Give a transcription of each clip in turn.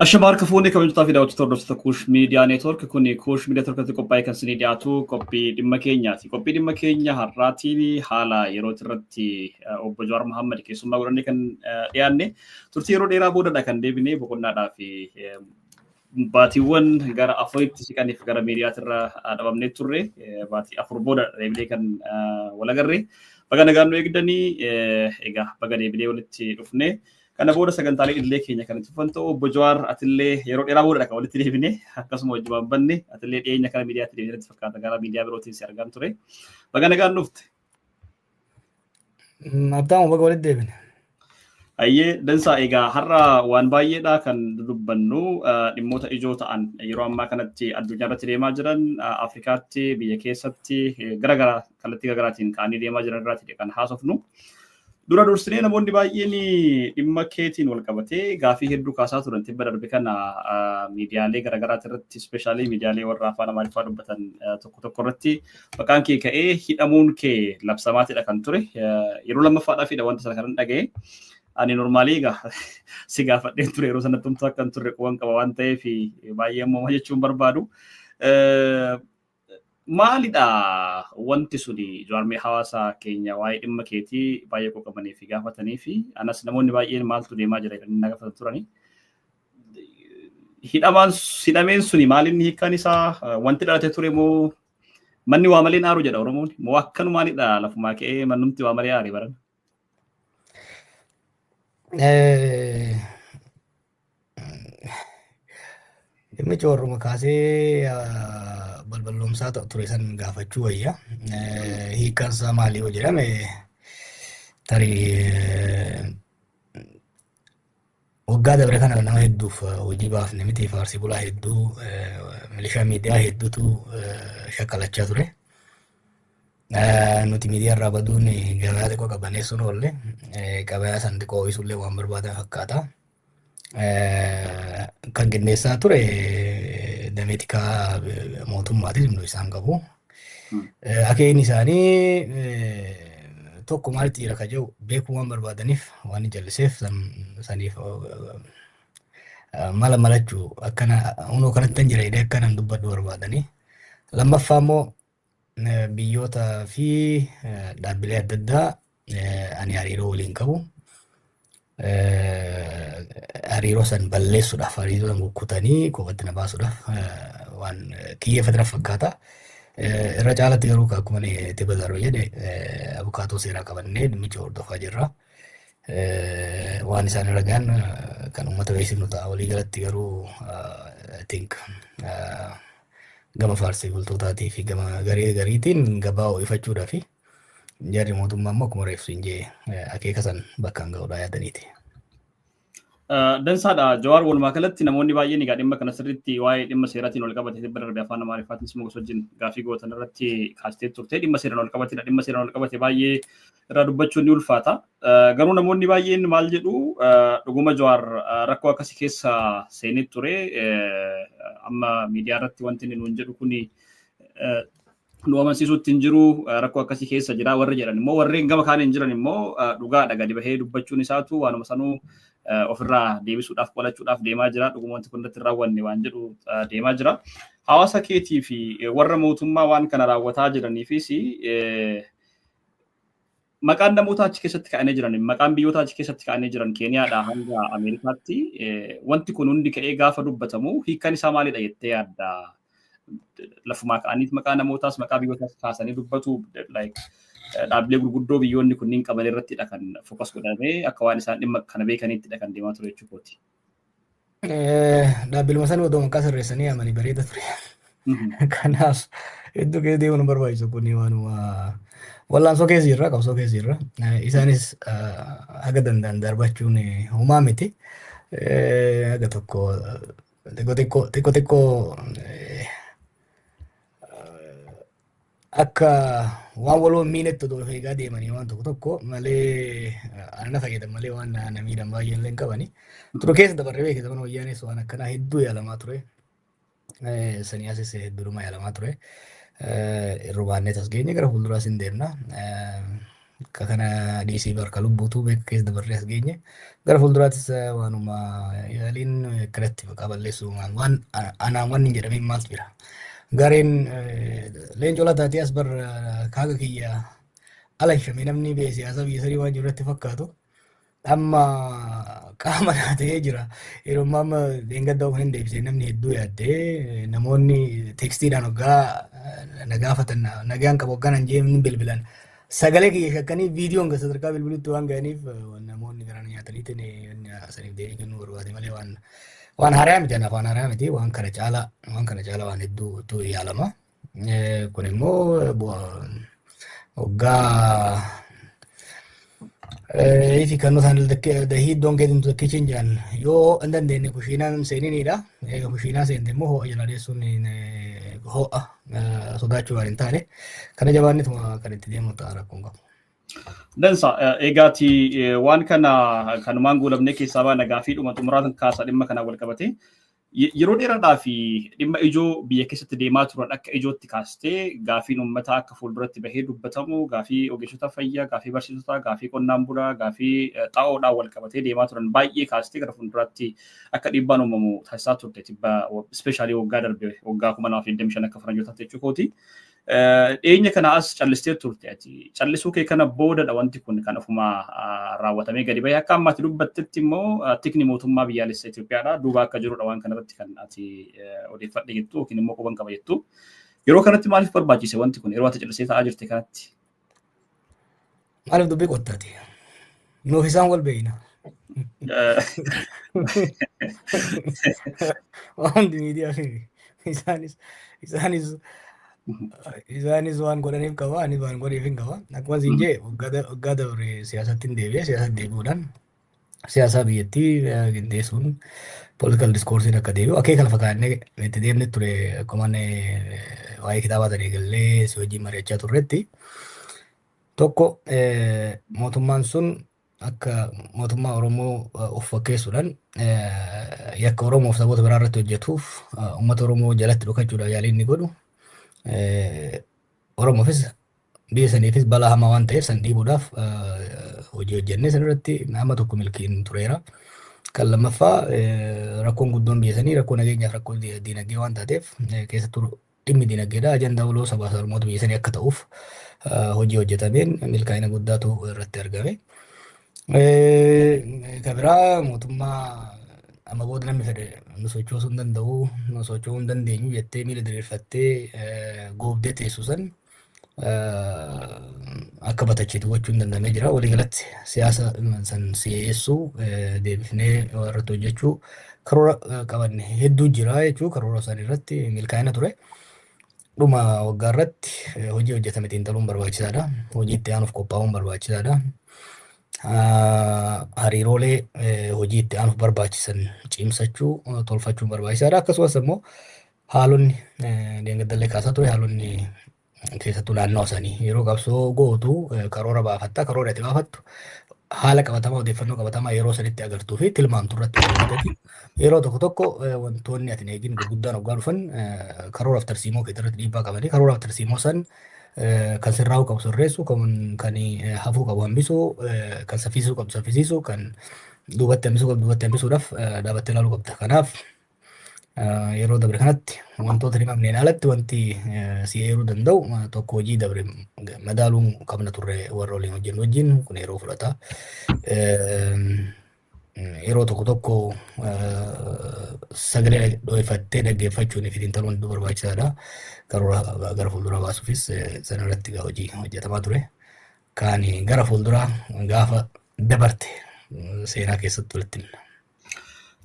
الشباب كفوني كم جتا في داوت تردو ستكوش ميديا نتورك كوني كوش ميديا تورك تكوباي كان سنيدياتو كوبي دم كينياتي كوبي دم كينيا هراتي حالا يروت رتي أبو جوار محمد كي سما ورني كان يعني ترتي يرو ديرا بودا كان ديبني بكون نادا في baatiiwwan gara afuritti siqaniif gara miidiyaatti dhabamnee turre baatii afur booda deebilee kan wal agarre baga nagaan eegdanii egaa baga deebilee walitti dhufne kana booda sagantaalee illee keenya kan itti fufan ta'u obbo Jawaar atillee yeroo dheeraa booda kan walitti deebine akkasuma wajjin banne atillee dhiyeenya kana miidiyaatti deebinetti fakkaata gara miidiyaa birootiin si argaan ture baga nagaan dhufte. Abdaamu baga walitti deebine. Ayyee dansaa egaa har'a waan baay'eedha kan dubbannu dhimmoota ijoo ta'an yeroo ammaa kanatti addunyaa irratti deemaa jiran Afrikaatti biyya keessatti garagara kallattii garaagaraatiin ka'anii deemaa jiran irratti kan haasofnu. Dura dursinee namoonni baay'een dhimma keetiin wal qabatee gaafii hedduu kaasaa turan tibba darbe kana miidiyaalee garagaraati irratti ispeeshaalii miidiyaalee warra afaan Amaariffaa dubbatan tokko tokko irratti maqaan kee ka'ee hidhamuun kee labsamaatidha kan ture yeroo lammaffaadhaafidha wanta sana kan dhaga'e. Ani normaalii egaa si gaafadheen ture yeroo sanatti tumtuu akkan turre quban qaba waan ta'eef baay'ee ammoo jechuun barbaadu. Maalidha wanti suni jaarmee hawaasa keenya waa'ee dhimma keetii baay'ee qoqqabanii fi gaafatanii fi anas namoonni baay'een maaltu deemaa jira jedhanii na gaafatan turani. Hidhameen suni maalinni hiikkaan isaa wanti dhalatee ture moo manni waa malee naaru jedha Oromoon moo akkanumaanidha lafumaa ka'ee mannumti waa malee aarii baran. Dhimmi coorruma kaasee balballoomsaa ta'u ture san gaafachuu wayya. Hiikkaan isaa maali yoo jedhame tarii waggaa dabre kana nama hedduuf hojii baafne miti faarsii bulaa hedduu milishaa miidiyaa hedduutu shakkalachaa ture. Nuti miidiyaa irraa baduun gabaa xiqqoo qabaneessuun oolle gabaa san xiqqoo ho'isullee waan barbaadan fakkaata. Kan qindeessaa ture dameetikaa mootummaatis nu isaan qabu. Akeen isaanii tokko maalitti jira ka jiru beekuu waan barbaadaniif waan jalliseef saniif mala malachuu akkana hunoo kanatti hin jira jedhee akkanan dubbadhu barbaadanii. Lammaffaa immoo biyyoota fi dhaabbilee adda addaa ani hariiroo waliin qabu. Hariiroo san balleessuudhaaf hariiroo san kukkutanii qofatti na baasuudhaaf waan kiyyeeffatan fakkaata. Irra caalatti garuu akkuma itti bazaaruu jedhe abukaatoo seeraa qabannee dhimmicha hordofaa jirra. Waan isaan irra gahan kan uummata beeksifnu ta'a. Walii galatti garuu gama faarsii bultootaatii fi gama gariitiin gabaa ho'ifachuudhaa fi jarri mootummaa immoo akkuma reefsu hin jee akeeka san bakkaan ga'uudhaa yaadaniiti. Dansaadha Jawaar walumaa galatti namoonni baay'een egaa dhimma kana sirriitti waa'ee dhimma seeraatiin wal qabate tibba darbe afaan Amaariffaatiin simuu gosa wajjin gaafii gootan irratti kaastee turte dhimma seeraan wal qabatedha dhimma seeraan wal qabate baay'ee irraa dubbachuun ni ulfaata. Garuu namoonni baay'een maal jedhu dhuguma Jawaar rakkoo akkasii keessa seenee ture amma miidiyaa irratti wanti inni nuun jedhu kuni nu amansiisuutti hin jiru rakkoo akkasii keessa jira warri jedhan immoo warreen gama kaaniin jiran immoo dhugaadha gadi bahee dubbachuun isaatu waanuma sanuu ofirraa deebisuudhaaf qolachuudhaaf deemaa jira dhuguma wanti kun irratti raawwanne waan jedhu deemaa jira. Hawaasa keetii fi warra mootummaa waan kana raawwataa jiraniifis maqaan namoota achi keessatti ka'anii jiran maqaan biyyoota achi keessatti ka'anii jiran Keeniyaadhaa hanga Ameerikaatti wanti kun hundi ka'ee gaafa dubbatamu hiikkaan isaa maalidha jettee yaadda? Lafumaa ka'aniit maqaa namootaas maqaa biyyootaas kaasanii dubbatu dhaabbilee gurguddoo biyyoonni kunniin qaban irrattidha kan fokas godhamee akka waan isaan dhimma kana beekaniittidha kan deemaa ture jechuudha. Dhaabbiluma sana odoo maqaa sirreessanii amanii bareeda ture. Kanaaf hedduu keessa deemuun barbaachisu kun waanuma wallaansoo keessa jirra qabsoo keessa jirra. Isaanis haga danda'an darbachuun homaa miti. Haga tokko xiqqoo akka waan waloo miinetti odoo eegaa deemanii waan tokko malee ana fayyadan malee waan na miidhan baay'een illee hin qabani. Ture keessa dabarree beekisa kun wayyaanis waan akkanaa hedduu yaalamaa ture. Saniyaasis hedduudhuma yaalamaa ture. Irra baannee tas geenye gara fuulduraas hin deemna. kana DC barka lubbuutu beeka keessa dabarree as geenye gara fuulduraattis waanuma yaaliin kanatti maqaa balleessu waan anaan waan hin jedhamin maaltu jira. Gareen leencoo lataatee as bar kaaga kiyya ala hifame namni bee siyaasa biyya sadii waan jirratti fakkaatu amma qaama taatee jira. Yeroo amma deengaddaa of hin deebisee namni hedduu yaaddee namoonni teekstiidhaan waggaa nagaafatan nagaan qabu waggaan hin jeemni bilbilan. Sagalee kiyya shakkanii viidiyoon gasa sadarkaa bilbilutti waan ga'aniif namoonni garaan nyaataniitiin saniif deebii kennuu barbaade malee waan haaraa miti afaan haaraa miti waan kana caala waan hedduutu yaalama. Kun immoo waggaa ifi kan nuti the heat don't get into the kitchen jedhan yoo hin dandeenye kushiinaan seeniniidha. Egaa kushiinaa seente immoo ho'a jala deessuun ho'a sodaachuu waan hin taane kana jabaannituma kan itti deemu ta'a rakkoon qabu. Dansa egaati waan kana kanumaan guulamnee keessaa baana gaafii dhuma xumuraatan kaasa dhimma kanaan wal qabate yeroo dheeraadhaa fi dhimma ijoo biyya keessatti deemaa turan akka ijootti kaastee gaafiin uummataa akka fuulduratti bahee dubbatamu gaafii ogeessota fayyaa gaafii barsiisotaa gaafii qonnaan bulaa gaafii xaa'oodhaan wal qabatee deemaa turan baay'ee kaastee gara fuulduraatti akka dhiibbaan uumamu taasisaa turte tibba ispeeshaalii waggaa darbe waggaa 2025 akka faranjootaatti jechuukooti. Dhiyeenya kana as callistee turte ati callisuu kee kana boodadha wanti kun kan ofuma raawwatamee gadi bahee akka ammaatti dubbattetti immoo tikni mootummaa biyyaalessa Itoophiyaadha duuba akka jirudha waan kanarratti kan ati odeeffadhe jettu yookiin immoo quban qaba jettu yeroo kanatti maaliif barbaachise wanti kun yeroo ati callisee ta'aa jirte kanatti? Maaliif dubbii qottaati? Nuuf isaan wal beeyna. Waan miidiyaa fi isaanis waan godhaniif qaba anis waan godheef hin qaba akkuma siin jee waggaa dabre siyaasatti hin deebi'e siyaasatti deebi'uudhaan siyaasaa biyyattii qindeessuun political discoursiin akka deebi'u akeeka lafa kaa'annee itti deemne ture akkuma waa'ee kitaabaa ta'e eegallee si wajjin mari'achaa turretti tokko mootummaan sun akka mootummaa Oromoo of fakkeessuudhaan yakka Oromoof saboota biraa irratti hojjetuuf uummata Oromoo jalatti dhokachuudhaan yaalii inni godhu Oromoofis biyya saniifis balaa hamaa waan ta'eef san dhiibuudhaaf hojii hojjennee sanirratti nama tokko milkiin tureera. Kan lammaffaa rakkoon guddoon biyya sanii rakkoo nageenyaaf rakkoo diinagdee waan taateef keessattuu dhimmi diinagdeedha ajandaa waloo sabaa Oromoota biyya sanii akka ta'uuf hojii hojjetameen milkaa'ina guddaatu irratti argame. Kan biraa mootummaa amma booda namni fedhe nu sochoosuu hin danda'u nu sochoosuu hin dandeenyu jettee miila diriirfattee goobdee teessu san akka batachiitu gochuu hin danda'amee jira. Waliigalatti siyaasa san si'eessuu deebifnee irratti hojjechuu karoora qabanne hedduu jira jechuu karoora san irratti milkaa'ina ture. Dhuma waggaa irratti hojii hojjetame xiinxaluun barbaachisaadha. Hojii itti aanuuf qophaa'uun barbaachisaadha. Hariiroolee hojii itti aanuuf barbaachisan cimsachuu tolfachuun barbaachisaadha. Akkasumas immoo haalonni deengaddallee kaasaa ture haalonni keessattuu naannoo sanii yeroo qabsoo gootu karoora baafatta karoora itti baafattu haala qabatamaa odeeffannoo qabatamaa yeroo sanitti agartuu fi tilmaamtu irratti hojjetati. Yeroo tokko wantoonni ati eegin gurguddaan hoggaa dhufan karooraaf tarsiimoo keessa irratti dhiibbaa qabanii karooraaf tarsiimoo san kan sirraa'uu qabu sirreessu kan hafuu qabu hambisuu kan saffisuu qabu saffisiisuu kan duubatti hambisuu qabu duubatti hambisuudhaaf dhaabattee ilaaluu qabda. Kanaaf yeroo dabre kanatti wantoota himamneen alatti wanti si eeruu danda'u tokko hojii dabre madaaluun qabna turre warra waliin hojjennu wajjin kun yeroo fudhata. Yeroo tokko sagalee dho'ifattee dhaggeeffachuun fi xiinxaluun hedduu barbaachisaadha. Karoora gara fuulduraa baasuufis sanarratti hojii hojjetamaa ture. Kan gara fuulduraa gaafa dabarte seenaa keessatti walitti himna.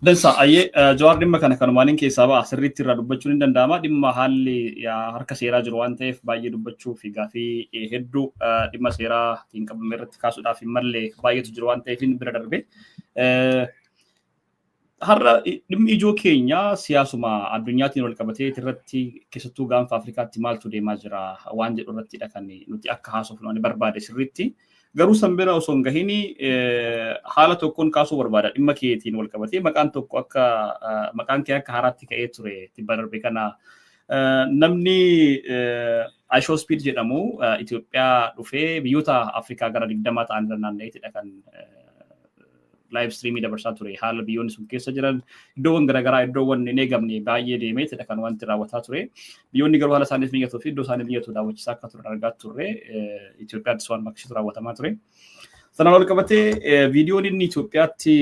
Dansa ayyee Jawaar dhimma kana kanumaan keessaa ba'a sirriitti irraa dubbachuun hin danda'ama. Dhimma haalli harka seeraa jiru waan ta'eef baay'ee dubbachuu fi gaafii hedduu dhimma seeraatiin qabame irratti kaasuudhaaf hin malle baay'eetu jiru waan ta'eef bira darbe. Har'a dhimmi ijoo keenya siyaasuma addunyaatiin wal qabatee irratti keessattuu gaanfa Afrikaatti maaltu deemaa jira waan jedhu irrattidha kan nuti akka haasofnu barbaade sirriitti. Garuu sanbira osoo hin gahin haala tokkoon kaasuu barbaada dhimma keetiin wal qabatee maqaan tokko akka maqaan kee akka haaraatti ka'ee ture tibba darbe kana Namni Ashoo Speed jedhamu Itoophiyaa dhufee biyyoota Afrikaa gara 20 ta'an irra naanna'eetidha kan live streamii dabarsaa ture. Haala biyyoonni sun keessa jiran iddoowwan garaagaraa iddoowwan hin eegamne baay'ee deemeetidha kan wanti raawwataa ture. Biyyoonni garuu haala isaaniif mijatuu fi iddoo isaaniif mijatu daawwachiisaa akka turan argaa turre Itoophiyaattis waan makkisiisu raawwatamaa ture. Sanaan ol qabatee viidiyoon inni Itoophiyaatti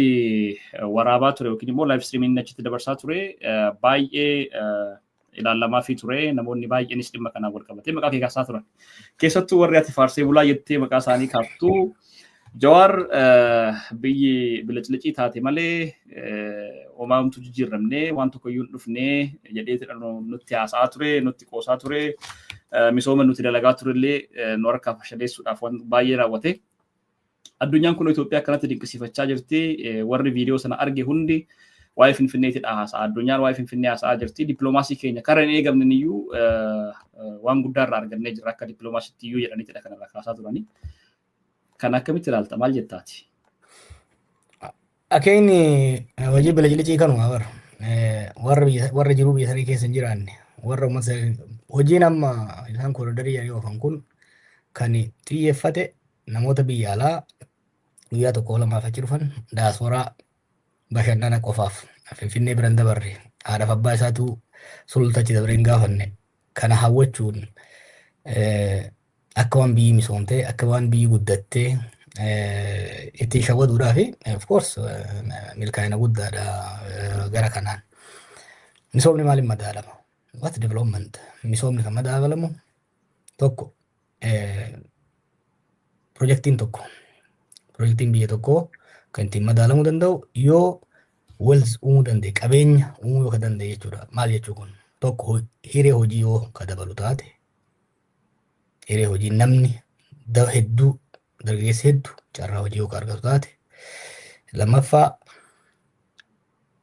waraabaa ture yookiin immoo live streamiin achitti dabarsaa ture baay'ee ilaalamaa fi ture namoonni baay'eenis dhimma kanaan wal qabatee maqaa kee kaasaa turan. Keessattuu warri ati faarsee bulaa jettee maqaa isaanii kaaftuu Jawaar biyyi biliclicii taate malee homaamtu jijjiiramnee waan tokko iyyuu dhufnee jedhee nutti haasa'aa ture nutti qoosaa ture misooma nuti dalagaa turellee nu harkaa fashaleessuudhaaf waan baay'ee raawwate. Addunyaan kun Itoophiyaa akkanatti dinqisiifachaa jirti. Warri viidiyoo sana arge hundi waa'ee Finfinneetidha haasa'a. Addunyaan waa'ee Finfinnee haasa'aa jirti. Dippiloomaasii keenya karaa hin eegamne iyyuu waan guddaa irraa argannee jirra akka dippiloomaasiitti iyyuu jedhaniitidha kanarraa kaasaa turani. Kan akkamitti ilaalta maal jettaati? Akeenyi hojii biliclicii kanuma bara. Warra jiruu biyya sanii keessa hin jiraanne warra uummata hojiin amma isaan kooridarii yaa'ii oofan kun kan xiyyeeffate namoota biyya alaa guyyaa tokko lamaaf achi dhufan daasporaa bashannana qofaaf Finfinnee biran dabarre haadhaaf abbaa isaatu sulultachi dabareen gaafanne kana hawwachuun akka waan biyyi misoomtee akka waan biyyi guddattee ittiin shawwaduudhaa fi of course milkaa'ina guddaadha gara kanaan. Misoomni maaliin madaalama? What development? Misoomni kan madaalamu tokko Projektiin biyya tokkoo kan ittiin madaalamuu danda'u yoo wealth uumuu danda'e qabeenya uumuu yoo danda'e jechuudha. Maal jechuu kun? Tokko hiree hojii yoo ka dabalu taate hiree hojii namni hedduu dargaggeessi hedduu carraa hojii yoo argatu taate. Lammaffaa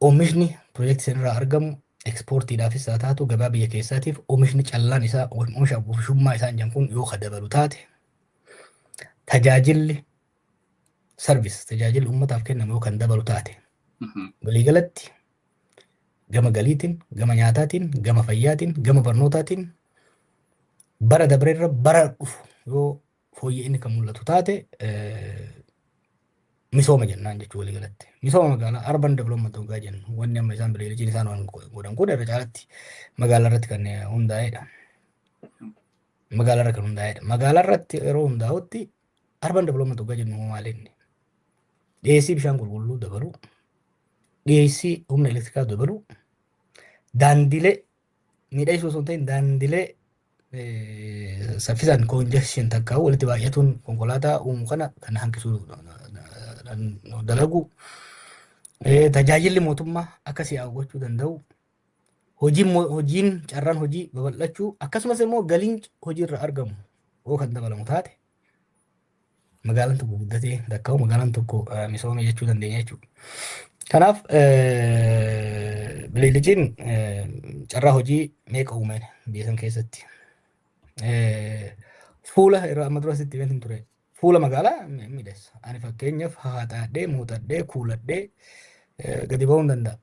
oomishni projektii sanarraa argamu ekspoortiidhaafis haa taatu gabaa biyya keessaatiif oomishni callaan isaa oomisha oomishummaa isaa jedhan kun yoo ka dabalu taate. Tajaajilli tajaajilli uummataaf kennamu yoo kan dabalu taate. Waliigalatti gama galiitiin, gama nyaataatiin, gama fayyaatiin, gama barnootaatiin bara dabreerra bara dhufu yoo fooyya'inni kan mul'atu taate misooma jennaan jechuu waliigalatti. Misooma magaalaa urban development hoggaa jennu wanni amma isaan biliciciin isaan waan godhan kun irra caalatti magaalaa irratti kan hundaa'edha. Magaalaa irra kan hundaa'edha. Magaalaa irratti yeroo hundaa'utti urban development hoggaa jennu maalinni dhiyeessii bishaan qulqulluu dabalu, dhiyeessii humna elektirikaa dabalu, daandilee miidhagsuu osoo hin ta'in daandilee saffisaan congestion takkaa'u walitti baay'atuun konkolaataa uumuu kana kan hanqisuu dalagu. Tajaajilli mootummaa akka si'aa gochuu danda'u. Hojiin carraan hojii babal'achuu akkasumas immoo galiin hojiirra argamu yoo kan dabalamu taate magaalaan tokko guddatee takkaa'u magaalaan tokko misoome jechuu dandeenya jechuudha. Kanaaf biliciciin carraa hojii meeqa uumeen biyya san keessatti. Fuula irraa amma dura sitti beekin ture. Fuula magaalaa miidhessa. Ani fakkeenyaaf haxaadhee, muuxadhee, kuuladhee gadi ba'uu hin danda'a.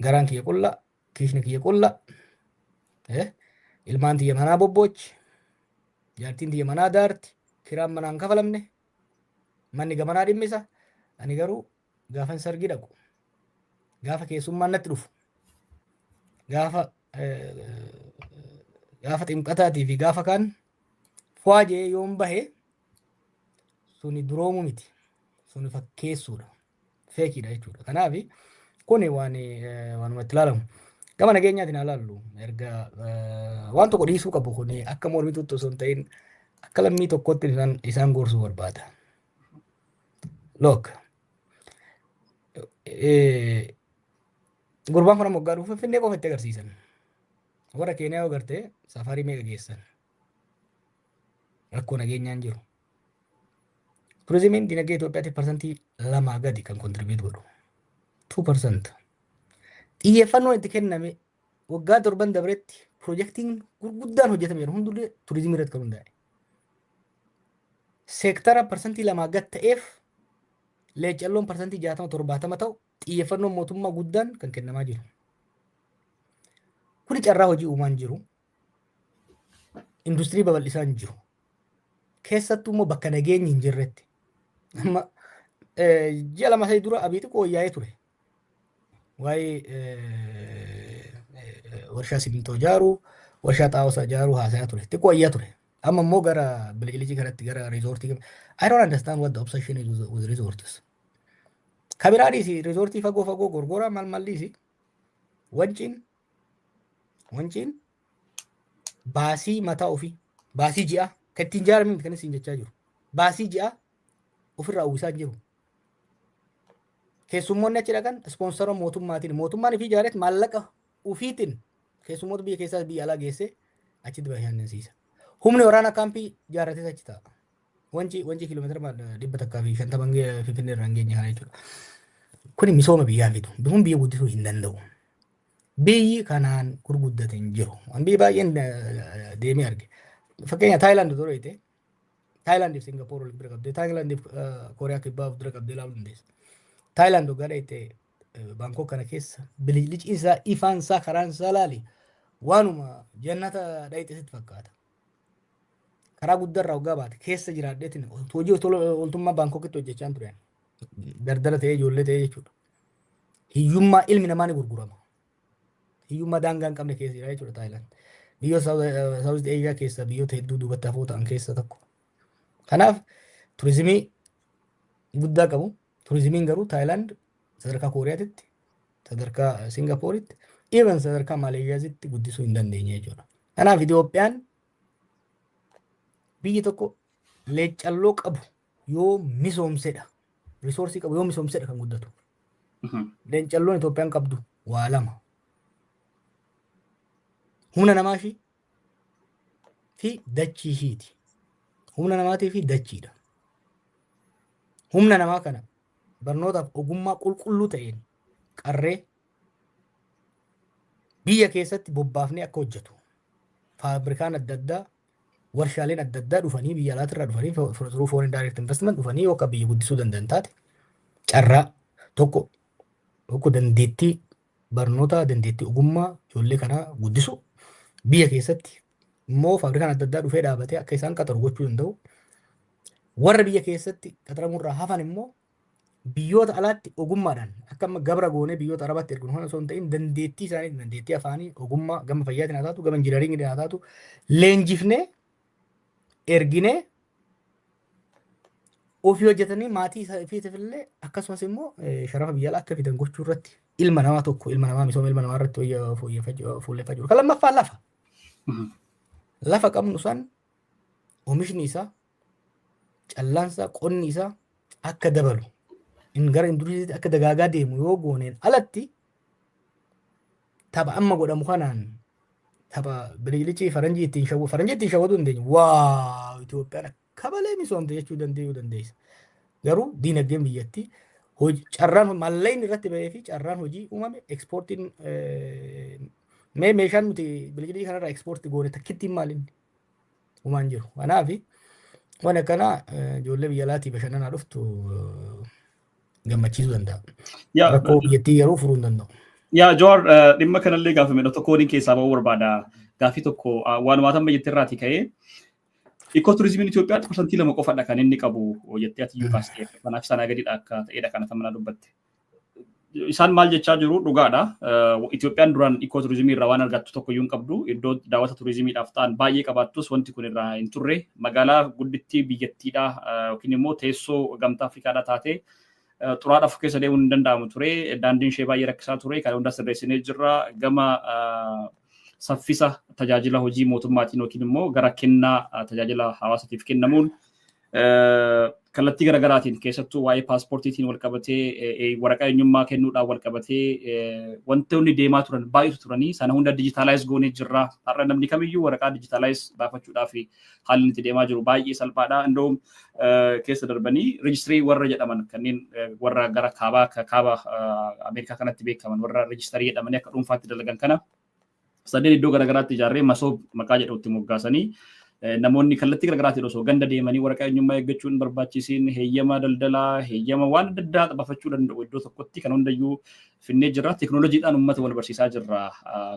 Garaan kiyya qulla, kiishni kiyya qulla, ilmaan tiyya manaa bobboochi, jaartiin tiyya manaa daarti, kiraan manaan kafalamne, manni gamanaa dhimmisa. Ani garuu gaafa sargii dhaqu, gaafa keessummaan natti dhufu, gaafa ximqataatii fi gaafa kaan fuwaajee yoon bahe suni duroomu miti. Suni fakkeessuudha. Feekiidha jechuudha. Kanaaf kun waanuma itti ilaalamu. Gama nageenyaatiin haa ilaallu. Erga waan tokko dhiisuu qabu kun akka mormituutti osoo hin ta'in akka lammii tokkotti isaan gorsuu barbaada. Look. Gurbaan kun amma waggaa dhufu Finfinnee qofa itti agarsiisan. Warra Keeniyaa yoo garte safarii meeqa geessan. Rakkoo nageenyaan jiru. Turizimiin dinagdee Itoophiyaatiif parsantii 2 gadi kan kontribiit godhu. 2%. Xiyyeeffannoon itti kenname waggaa 7 dabretti piroojeektiin gurguddaan hojjetame jiru hundullee turizimii irratti kan hundaa'e. Seektara parsantii 2 gad ta'eef leecalloon parsantii 60-70 ta'u xiyyeeffannoon mootummaa guddaan kan kennamaa jiru. Kuni carraa hojii uumaan jiru. Industirii babal'isaa hin jiru. Keessattuu immoo bakka nageenyi hin jirretti. Amma ji'a lama sadii dura Abiy xiqqoo wayyaa'ee ture. Waa'ee warshaa simintoo ijaaruu, warshaa xaa'oo ijaaruu haasayaa ture. Xiqqoo wayyaa ture. Amma immoo gara Bilqilicii kanatti gara riizoortii. I don't understand what the obsession is with resorts. Kabiraadhiis riizoortii fagoo gorgoraa malliisi. Wanciin baasii mataa ofii, baasii ji'a kan ittiin ijaarame kan isin jechaa jiru. Baasii ji'a ofirraa uwwisaa jiru. Keessummoonni achi dhaqan ispoonsara mootummaatiin mootummaan ofii ijaareet maallaqa ofiitiin keessummoota biyya keessaas biyya alaa geessee achitti bashannansiisa. Humni waraana kaampii ijaarrates achi ta'a. Wanci kiiloomeetira 150 Finfinnee irraa hin geenye kana jechuudha. Kuni misooma biyyaa fidu. Kun biyya guddisuu hin danda'u. Biyyi kanaan gurguddate hin jiru. Biyyi baay'een deemee arge. Fakkeenya Taayilaand otoo ta'e Taayilaandiif Singapoor walitti bira qabdee Taayilaandiif Kooriyaa kibbaa bira qabdee ilaaluu dandeessa. Taayilaand hoggaa dhayite Baankok kana keessa bililichi isaa ifaan isaa karaan isaa laali waanuma jannata dhayite sitti fakkaata. Karaa guddaarraa hoggaa baate keessa jiraadheetiin hojii oltummaa Baankokitti hojjechaa ture. Dardara ta'ee ijoollee ta'ee jechuudha. Hiyyummaa ilmi namaa ni gurgurama. Hiyyummaa daangaa hin qabne keessa jira jechuudha Taayilaand. Biyyoota Saawuz Eeshiyaa keessa biyyoota hedduu duubatti hafoo ta'an keessa tokko. Kanaaf turizimii guddaa qabu. Turizimiin garuu Taayilaand sadarkaa Kooriyaatitti, sadarkaa Singapooritti, even sadarkaa Maaleeshiyaatti guddisuu hin dandeenye jechuudha. Kanaaf Itoophiyaan biyyi tokko leeccalloo qabu yoo misoomsedha. Risoorsii qabu yoo misoomsedha kan guddatu. Leeccalloon Itoophiyaan qabdu waa lama. Humna namaa fi dachii ishiiti. Humna namaatii fi dachiidha. Humna namaa kana barnootaaf ogummaa qulqulluu ta'een qarree biyya keessatti bobbaafnee akka hojjetu. Faabrikaan adda addaa, warshaaleen adda addaa dhufanii biyya alaatirraa dhufanii through foreign direct investment dhufanii yoo akka biyya guddisuu danda'an taate carraa tokko dandeettii barnoota dandeettii ogummaa ijoollee kanaa guddisu biyya keessatti immoo faabrikaan adda addaa dhufee dhaabatee akka isaan qaxaru gochuu danda'u. Warra biyya keessatti qaxaramurraa hafan immoo biyyoota alaatti ogummaadhaan akka amma gabra goonee biyyoota arabaatti erginu kana osoo hin ta'in dandeettii isaanii dandeettii afaanii ogummaa gama fayyaatiin haa taatu gama injiinaringii haa taatu leenjifnee erginee ofii hojjetanii maatii isaaniitiif illee akkasumas immoo sharafa biyya alaa akka fidan gochuu irratti ilma namaa tokko ilma namaa misooma ilma namaa irratti fuulleffaa jiru. Kan lammaffaan lafa. Lafa qabnu san oomishni isaa callaansaa qonni isaa akka dabalu gara industiriitti akka dagaagaa deemu yoo gooneen alatti tapha amma godhamu kanaan tapha Bilqilicii faranjii ittiin shawwatu hin dandeenyu. Waa Itoophiyaan akka malee misoomte jechuu dandeessa. Garuu diinagdeen biyyattii carraan maallaqni irratti bahee fi carraan hojii uumame ekspoortiin meeshaan nuti Bilqilicii kanarraa ekspoortii goone takkittiin maaliin uumaan jiru. Kanaaf waan akkanaa ijoollee biyya alaatii bashannanaa dhuftu gammachiisuu danda'a. Rakkoo biyyattii garuu furuu hin danda'u. Yaa Joor dhimma kanallee gaafa midha tokko waliin keessaa ba'uu barbaada. Gaafii tokko waanuma tan biyyattii irraati ka'ee Ikooturizimiin Itoophiyaatti parsantii 2 qofadha kan inni qabu jettee ati iyyuu kaastee kanaaf sanaa gadiidha akka ta'edha kana tamana dubbatte. Isaan maal jechaa jiru dhugaadha. Itoophiyaan duraan ikooturizimii irraa waan argattu tokko iyyuu hin qabdu. Iddoo daawwata turizimiidhaaf ta'an baay'ee qabaattus wanti kun irraa hin turre. Magaalaa guddittii biyyattiidha yookiin immoo teessoo gamtaa Afrikaadha taatee xuraadhaaf keessa deemuun hin danda'amu ture. Daandiin ishee baay'ee rakkisaa ture. Kan hundaa sirreessinee jirra. Gama saffisa tajaajila hojii mootummaatiin yookiin immoo gara kennaa tajaajila hawaasaatiif kennamuun kallattii garaagaraatiin keessattuu waa'ee paaspoortiitiin wal qabatee waraqaa eenyummaa kennuudhaan wal qabatee wantoonni deemaa turan baay'eetu turanii sana hunda dijitaalaayiz goonee jirra. Har'a namni kamiyyuu waraqaa dijitaalaayiz baafachuudhaaf haalli itti deemaa jiru baay'ee salphaadha. Indoom keessa darbanii reejistirii warra jedhaman kanneen warra gara kaaba Ameerikaa kanatti beekaman warra reejistarii jedhamanii akka dhuunfaatti dalagan kana sadeen iddoo garaagaraatti ijaarree masoob maqaa jedhamutti moggaasanii namoonni kallattii garaagaraatiin osoo ganda deemanii waraqaa eenyummaa eeggachuun barbaachisiin heeyyama daldalaa heeyyama waan adda addaa xabafachuu danda'u iddoo tokkotti kan hundayyuu finnee jirra teeknooloojiidhaan uummata wal barsiisaa jirra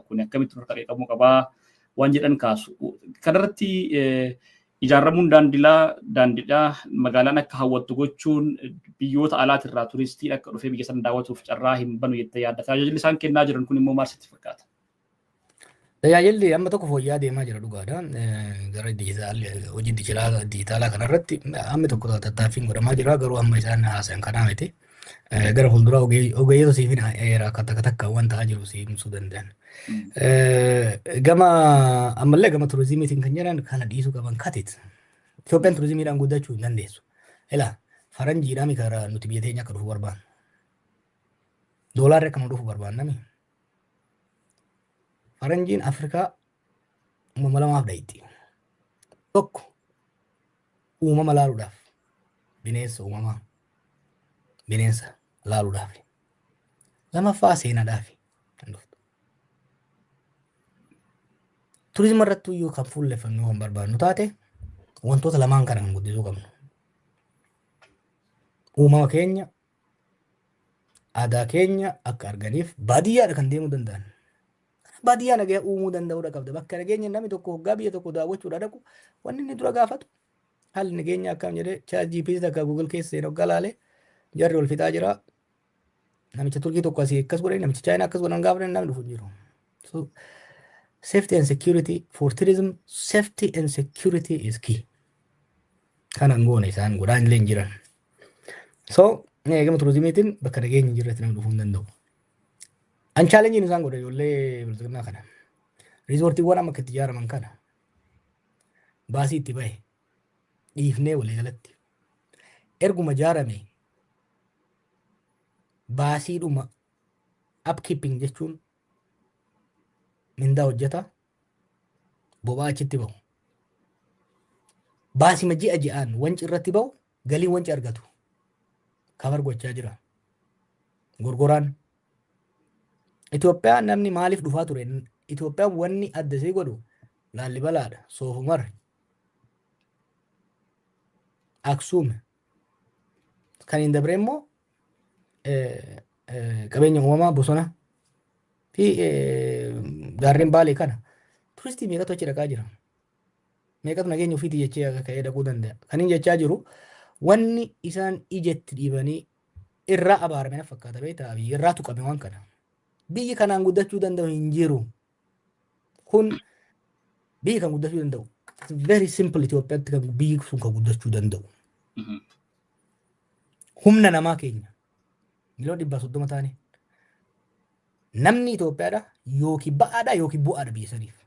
kun akkamitti harka qabuu qabaa waan jedhan kaasu kanarratti ijaaramuun daandiidhaa magaalaan akka hawwattu gochuun biyyoota alaatirraa turistii akka dhufee biyya sana daawwatuuf carraa hin banu jettee yaadda tajaajilli isaan kennaa jiran kun immoo maal sitti fakkaata? Tajaajilli amma tokko fooyya'aa deemaa jira dhugaadha. Gara hojii dijitaalaa kanarratti amma tokko tattaaffiin godhamaa jira garuu amma isaan haasayan kanaa miti. Gara fuulduraa ogeeyyoota siifin akka takka waan ta'aa jiru siif himsuu danda'an. Gama ammallee gama turizimiitiin kan jedhan kana dhiisuu qaban katit. Itoophiyaan turizimiidhaan guddachuu hin dandeessu. Ilaa faranjiidhaan karaa nuti biyya teenya akka dhufu barbaannu. Doolaarri akka nu dhufu barbaannami. Faranjiin Afrikaa uumama lamaaf dhayitti. Tokko uumama laaluudhaaf bineensa uumamaa bineensa laaluudhaaf. Lamaffaa seenaadhaaf. Turizimii irratti iyyuu kan fuulleffannoo kan barbaadnu taate wantoota lamaan kana kan guddisuu qabnu. Uumama keenya aadaa keenya akka arganiif baadiyyaadha kan deemuu danda'an. Baadiyyaa nagaa uumuu danda'uudha qabda. Bakka nageenya namni tokko hoggaa biyya tokko daawwachuudha dhaqu wanni inni dura gaafatu haalli nageenya akkam jedhee ChatGPT akka Google keessa seenee hoggaa laalee jarri wal fixaa jira. Namicha Turkii tokko asii akkas godhee namicha Chaayinaa akkas godhan gaafa namni dhufu jiru. So safety and security for tourism, safety and security is key. Kanan goone isaan godhaan illee jiran. So gama turizimiitiin bakka nageenya jirratti namni dhufuu hin danda'u. An challenge isaan godhe ijoollee bilbilinaa kana. Riizoortiiwwan amma itti ijaaraman kana. Baasii itti bahe. Dhiifnee walii galatti. Erguma ijaarame. Baasiidhuma upkeeping jechuun mindaa hojjeta. Boba'aa achitti bahu. Baasii ji'a ji'aan wanci irratti bahu galii wanci argatu. Kafar gochaa jira. Gorgoraan. Itoophiyaan namni maaliif dhufaa ture? Itoophiyaan wanni adda isee godhu Laallibalaadha, Soofumar, Aksuum. Kan hin dabre immoo qabeenya uumamaa bosona fi gaarreen Baalee kana. Turistii meeqatu achi dhaqaa jira? Meeqatu nageenya ofiitii jechee ka'ee dhaquu danda'a? Kan hin jechaa jiru wanni isaan ijatti dhiibanii irraa abaarame na fakkaata beektaa fi irraa tuqame waan kana. Biyyi kanaan guddachuu danda'u hin jiru. Kun biyyi kan guddachuu danda'u. Very simple Itoophiyaatti kan biyyi sun kan guddachuu danda'u. Humna namaa keenya. Miliyoona 130 taane. Namni Itoophiyaadha yookiin ba'aadha yookiin bu'aadha biyya saniif.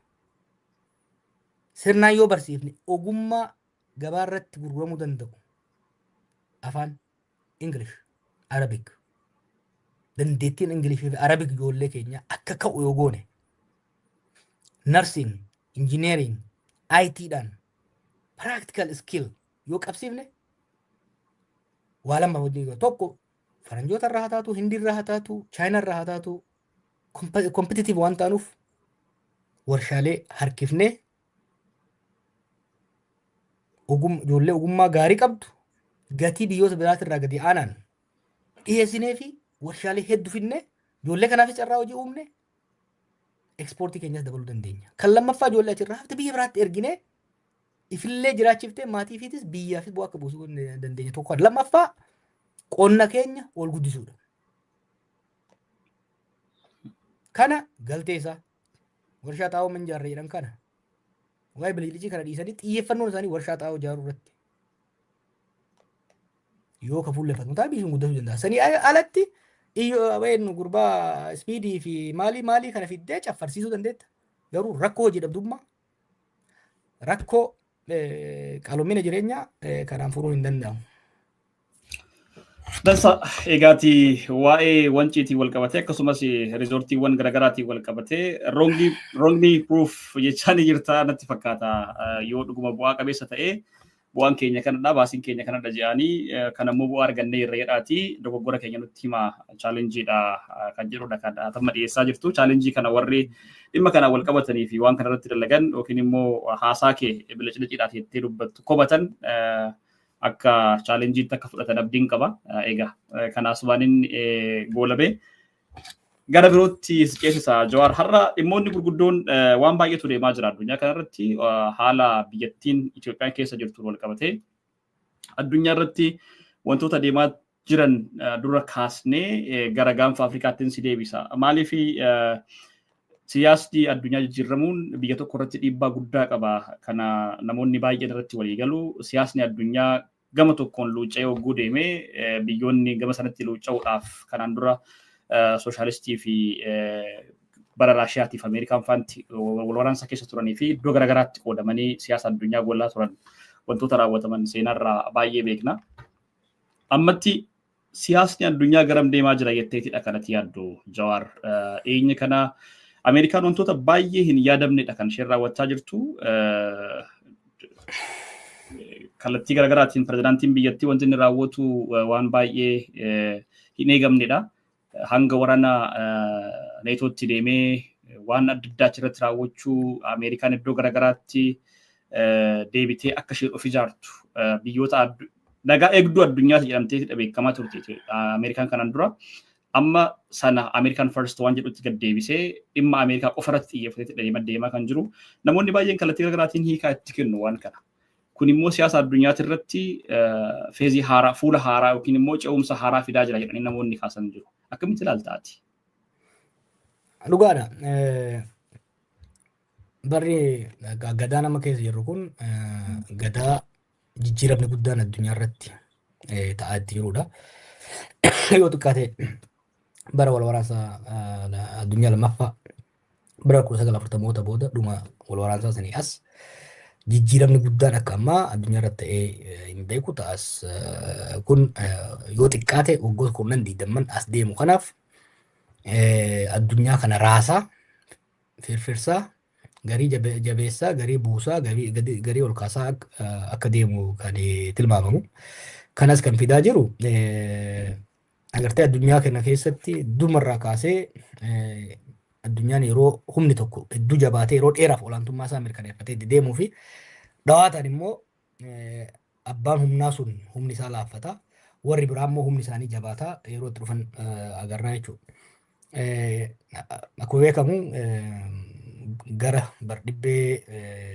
Sirnaan yoo barsiifne ogummaa gabaa irratti gurguramuu danda'u. Afaan English, Arabic. Dandeettiin Ingilifii fi Arabic ijoollee keenya akka ka'u yoo goone nursing, engineering, IT-dhaan practical skill yoo qabsiifne waa lama hojii tokko faranjoota irraa haa taatu, Hindii irraa haa taatu, Chaayinaa irraa haa taatu competitive waan taanuuf warshaalee harkifnee ijoollee ogummaa gaarii qabdu gatii biyyoota biraati irraa gadi aanaan dhiyeessinee fi warshaalee hedduu finne ijoollee kanaafis carraa hojii uumne ekspoortii keenyas dabaluu dandeenya. Kan lammaffaa ijoollee achirraa hafte biyya biraatti ergine ifillee jiraachiftee maatii fiitis biyyaafis bu'aa akka buusuu dandeenya tokko. Lammaffaa qonna keenya ol guddisuudha. Kana galteessaa warshaa xaa'oo minjaarree jedhan kana waa'ee bililicii kana dhiisanii xiyyeeffannoon isaanii warshaa xaa'oo ijaaruu irratti yoo ka fuulleffatu ta'a biyyi sun guddachuu danda'a. Sanii alatti iyyoo gurbaa ispiidii fi maalii kana fiddee caffarsiisuu dandeetta. Garuu rakkoo hojii dhabdummaa rakkoo qaaloomina jireenyaa kanaan furuu hin danda'amu. Dansa egaati waa'ee wanciitii wal qabatee akkasumas riizoortiiwwan garaagaraatii wal qabatee wrongly proof jechaan jirta natti fakkaata yoo dhuguma bu'aa qabeessa ta'ee bu'aan keenya kanadha baasiin keenya kanadha jedhanii kanammoo bu'aa argannee irra jedhaati dogoggora keenya nutti hima chaalenjiidha kan jedhudha kan amma dhiyeessaa jirtu chaalenjii kana warri dhimma kana wal qabatanii fi waan kana irratti dalagan yookiin immoo haasaa kee biliciliciidhaaf jettee dubbattu kobatan akka chaalenjiitti akka fudhatan abdiin qaba egaa kanaas waan inni goolabee gara birootti ceesisa Jawaar har'a dhimmoonni gurguddoon waan baay'eetu deemaa jira addunyaa kanarratti haala biyyattiin Itoophiyaan keessa jirtu wal qabatee addunyaa irratti wantoota deemaa jiran dura kaasnee gara gaanfa Afrikaattiin si deebisa maaliif siyaasni addunyaa jijjiiramuun biyya tokko irratti dhiibbaa guddaa qaba kana namoonni baay'een irratti walii galu siyaasni addunyaa gama tokkoon luuccee hogguu deemee biyyoonni gama sanatti luucca'uudhaaf kanaan dura sooshaalistii fi bara Raashiyaatiif Ameerikaan faanti wal waraansa keessa turanii fi iddoo garaagaraatti qoodamanii siyaasa addunyaa gollaa turan wantoota raawwataman seenarraa baay'ee beekna. Ammatti siyaasni addunyaa garam deemaa jira jetteetidha kanatti yaaddu Jawaar. Eenyi kana Ameerikaan wantoota baay'ee hin yaadamnedha kan isheen raawwachaa jirtu. Kallattii garaagaraatiin pirezidaantiin biyyattii wanti inni raawwatu waan baay'ee hin eegamnedha. Hanga waraana neetootti deemee waan adda addaa irratti raawwachuu Ameerikaan iddoo garaagaraatti deebitee akka isheen of ijaartu biyyoota nagaa eegduu addunyaatti jedhamtee beekamaa turte Ameerikaan kanaan dura amma sana American First waan jedhutti gad deebisee dhimma Ameerikaa qofa irratti xiyyeeffatee deemaa kan jiru namoonni baay'een kallattii garaagaraatiin hiikaa itti kennu waan kana. Kun immoo siyaasa addunyaatti irratti feezii haaraa fuula haaraa yookiin immoo ce'umsa haaraa fidaa jira jedhanii namoonni kaasan jiru. Akkamitti ilaaltaati? Dhugaadha. Barri gadaa nama keessa jirru kun gadaa jijjiiramni guddaan addunyaa irratti ta'aa jirudha. Yoo xiqqaate bara wal waraansa addunyaa lammaffaa bara 1940 booda dhuma wal waraansaa sanii as jijjiiramni guddaan akka ammaa addunyaa irratti ta'ee hin beeku ta'as kun yoo xiqqaate waggoota 20 as deemu kanaaf addunyaa kana raasaa firfirsaa garii jabeessaa garii buusaa garii ol kaasaa akka deemu kan tilmaamamu kanas kan fidaa jiru agartee addunyaa kana keessatti dumarraa kaasee addunyaan yeroo humni tokko hedduu jabaatee yeroo dheeraaf olaantummaa isaa mirkaneeffatee deemuu fi dhawaataan immoo abbaan humnaa sun humni isaa laaffata warri biraa immoo humni isaanii jabaataa yeroo itti dhufan agarraa jechuudha. Akkuma beekamu gara bardhibbee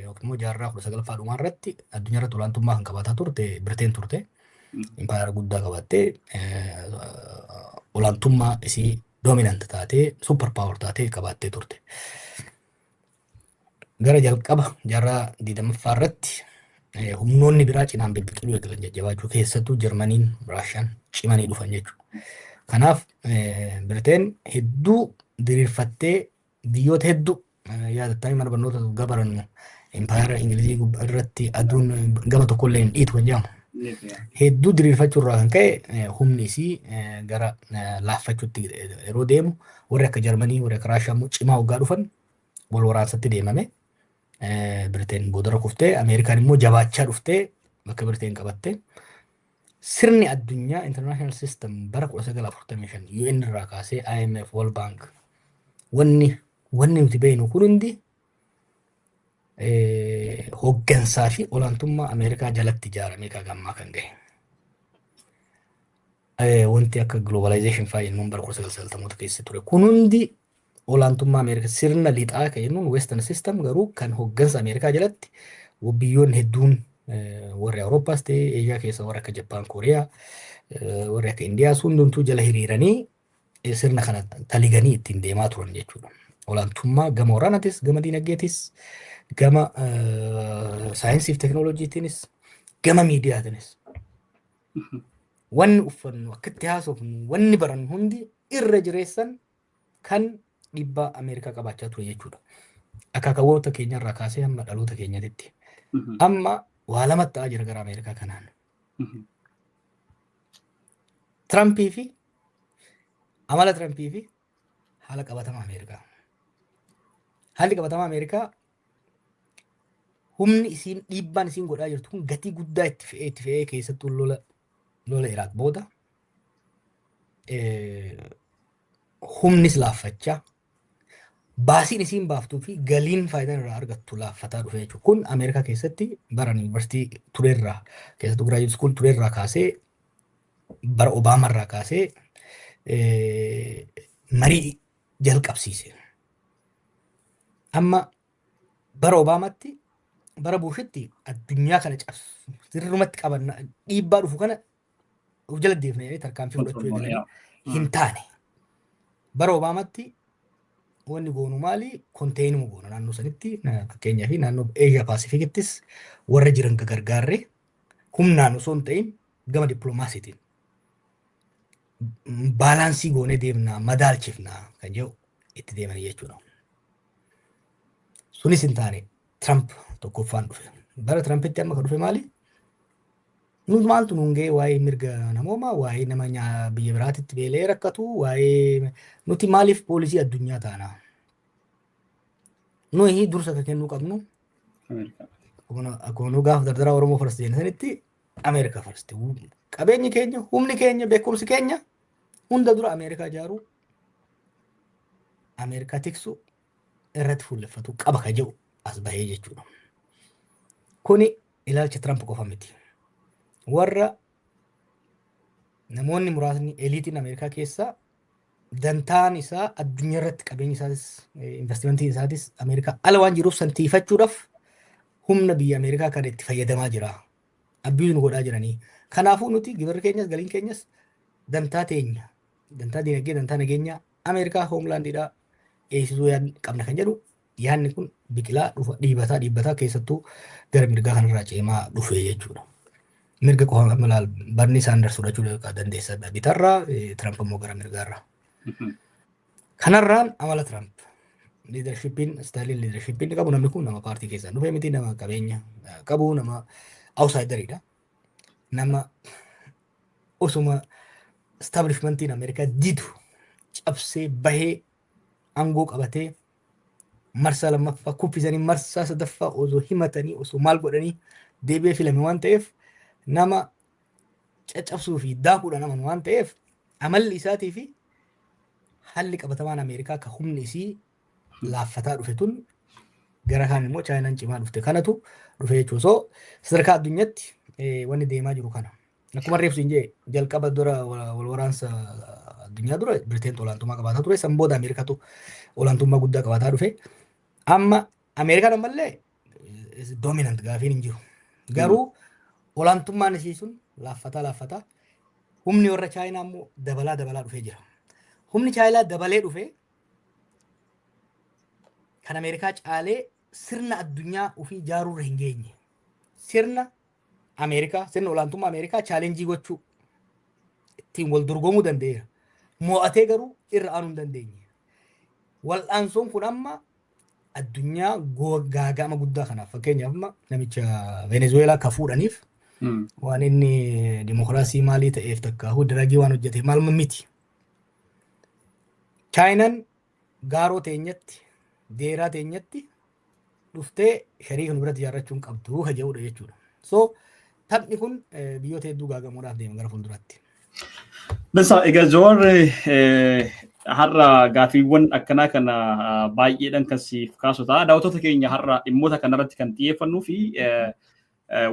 yookiin immoo jaarraa 19ffaa dhumaa irratti addunyaa irratti olaantummaa kan qabaataa turte Biriteen turte. Impaayara guddaa qabattee olaantummaa isii dominant taatee super power taatee qabattee turte. Gara jalqaba jaarraa 20ffaa irratti humnoonni biraa cinaan bibbiqiluu eegalan jajjabaachuu keessattuu Jarmaniin Raashiyaan cimanii dhufan jechuudha. Kanaaf Biriteen hedduu diriirfattee biyyoota hedduu yaadattanii mana barnoota gabarannu impaayara Ingilizii irratti aduun gama tokkollee hin dhiitu kan jedhamu. Hedduu diriirfachuu irraa kan ka'e humni isii gara laaffachuutti yeroo deemu warri akka Jarmanii warri akka Raashiyaa immoo cimaa waggaa dhufan wal waraansatti deemame. Biriteen boodara kuftee Ameerikaan immoo jabaachaa dhuftee bakka Biriteen qabattee sirni addunyaa international system bara 1945 UN irraa kaasee IMF World Bank wanni nuti beeknu kun hundi hooggansaa fi olaantummaa Ameerikaa jalatti ijaaramee kagammaa kan gahe. Wanti akka globalization fa'aa jennuun bara 1990 keessa ture. Kun hundi olaantummaa Ameerikaa sirna lixaa kan jennuun western system garuu kan hooggansa Ameerikaa jalatti biyyoonni hedduun warri Awuroopaas ta'ee Eeshiyaa keessa warri akka Jappaan, Kooriyaa, warri akka Indiyaas hundumtuu jala hiriiranii sirna kana taliganii ittiin deemaa turan jechuudha. Olaantummaa gama waraanaatis, gama diinagdeetis, gama saayinsii fi teekinooloojiitiinis, gama miidiyaatiinis. Wanni uffannu akkatti haasofnu, wanni barannu hundi irra jireessan kan dhiibbaa Ameerikaa qabaachaa ture jechuudha. Akaakawwoota keenyarraa kaasee hamma dhaloota keenyatti. Amma waa lamatti ta'aa jira gara Ameerikaa kanaan. Tirampii fi amala Tirampii fi haala qabatama Ameerikaa. Haalli qabatama Ameerikaa humni isiin dhiibbaan isiin godhaa jirtu kun gatii guddaa itti fe'ee keessattuu lola Iraaq booda humnis laaffachaa baasiin isiin baaftuu fi galiin faayidaan irraa argattu laaffataa dhufe jechuudha. Kun Ameerikaa keessatti bara yuunivarsiitii tureerraa keessattuu giraajuweet iskuul tureerraa kaasee bara Obaamarraa kaasee marii jalqabsiise. Amma bara Obaamatti bara Buushitti addunyaa kana cabsu sirrumatti qaban dhiibbaa dhufu kana of jala deefnee tarkaanfii fudhachuu eegalanii hin taane. Bara Obaamatti wanni goonu maali? Konteenuma goona naannoo sanitti fakkeenyaa fi naannoo Eeshiyaa Paasifikittis warra jiran gargaarree humnaan osoo hin ta'in gama dippiloomaasiitiin baalaansii goonee deemnaa madaalchifnaa kan jedhu itti deemanii jechuudha. Sunis hin taane Trump tokkoffaan dhufe. Bara Trumpitti amma kan dhufe maali? Nuti maaltu nuun ga'e waa'ee mirga namoomaa, waa'ee nama biyya biraatitti beelee rakkatu, waa'ee nuti maaliif poolisii addunyaa taana? Nuyi dursa kan kennuu qabnu. Akkuma nu gaafa dardaraa Oromoo farsi sanitti Ameerikaa farsti. Qabeenyi keenya, humni keenya, beekumsi keenya hunda dura Ameerikaa ijaaruu, Ameerikaa tiksu irratti fuulleffatu qaba kan jedhu as bahee jechuudha. Kuni ilaalcha Trump qofa miti. Warra namoonni muraasni eliitiin Ameerikaa keessaa dantaan isaa addunyaa irratti qabeenyi isaatis investimentii isaatis Ameerikaa ala waan jiruuf santiifachuudhaaf humna biyya Ameerikaa kan itti fayyadamaa jira. Abbiin godhaa jiranii. Kanaafuu nuti gibirri keenyas galiin keenyas dantaa teenya, dantaa dinagdee, dantaa nageenyaa Ameerikaa hoomlaandiidhaa eegsisuu qabna kan jedhu yaadni kun biqilaa dhufa dhiibbataa keessattuu gara mirgaa kanarraa ceemaa dhufe jechuudha. Mirga qofa malaal Barnii Saanders fudhachuu dandeessa bitarraa Trump immoo gara mirgaarraa. Kanarraan amala Trump istaayiliin liidarshiippiin qabu namni kun nama paartii keessaa dhufe miti nama qabeenya qabu nama awusaayidariidha. Nama osuma establishmentiin Ameerikaa didu cabsee bahee aangoo qabatee marsaa lammaffaa kuffisanii marsaa sadaffaa osoo himatanii osoo maal godhanii deebi'ee filame waan ta'eef nama caccabsuu fi daakuudhaan amanu waan ta'eef amalli isaatii fi haalli qabatamaan Ameerikaa kan humni isii laaffataa dhufe tun gara kaan immoo Chaayinaan cimaa dhufte kanatu dhufe jechuudha. So sadarkaa addunyaatti wanni deemaa jiru kana. Akkuma reefsu hin jee jalqaba dura wal waraansa addunyaa dura Biriteen olaantummaa qabaataa ture. San booda Ameerikaatu olaantummaa guddaa qabaataa dhufe. Amma Ameerikaan ammallee dominant gaafiin hin jiru. Garuu olaantummaan isii sun laaffataa. Humni warra Chaayinaa immoo dabalaa dhufee jira. Humni Chaayinaa dabalee dhufe kan Ameerikaa caalee sirna addunyaa ofii ijaaruurra hin geenye. Sirna Ameerikaa, sirna olaantummaa Ameerikaa chaalenjii gochuu ittiin wal dorgomuu danda'eera. Mo'atee garuu irra aanuu hin dandeenye. Wal'aansoon kun amma addunyaa gaagama guddaa kanaaf fakkeenyaaf amma namicha Venezuelaa ka fuudhaniif waan inni dimokiraasii maalii ta'eef takka diragii waan hojjeteef maal miti. Chaayinaan gaaroo teenyatti deeraa teenyatti dhuftee sharii kan biratti ijaarrachuu hin qabdu ka jedhudha jechuudha. So taphni kun biyyoota hedduu gaagamuudhaaf deema gara fuulduraatti. Dansaa egaa Joowwan har'a gaafiiwwan akkanaa kana baay'eedhaan kan siif kaasu ta'a. Daawwattoota keenya har'a dhimmoota kanarratti kan xiyyeeffannuu fi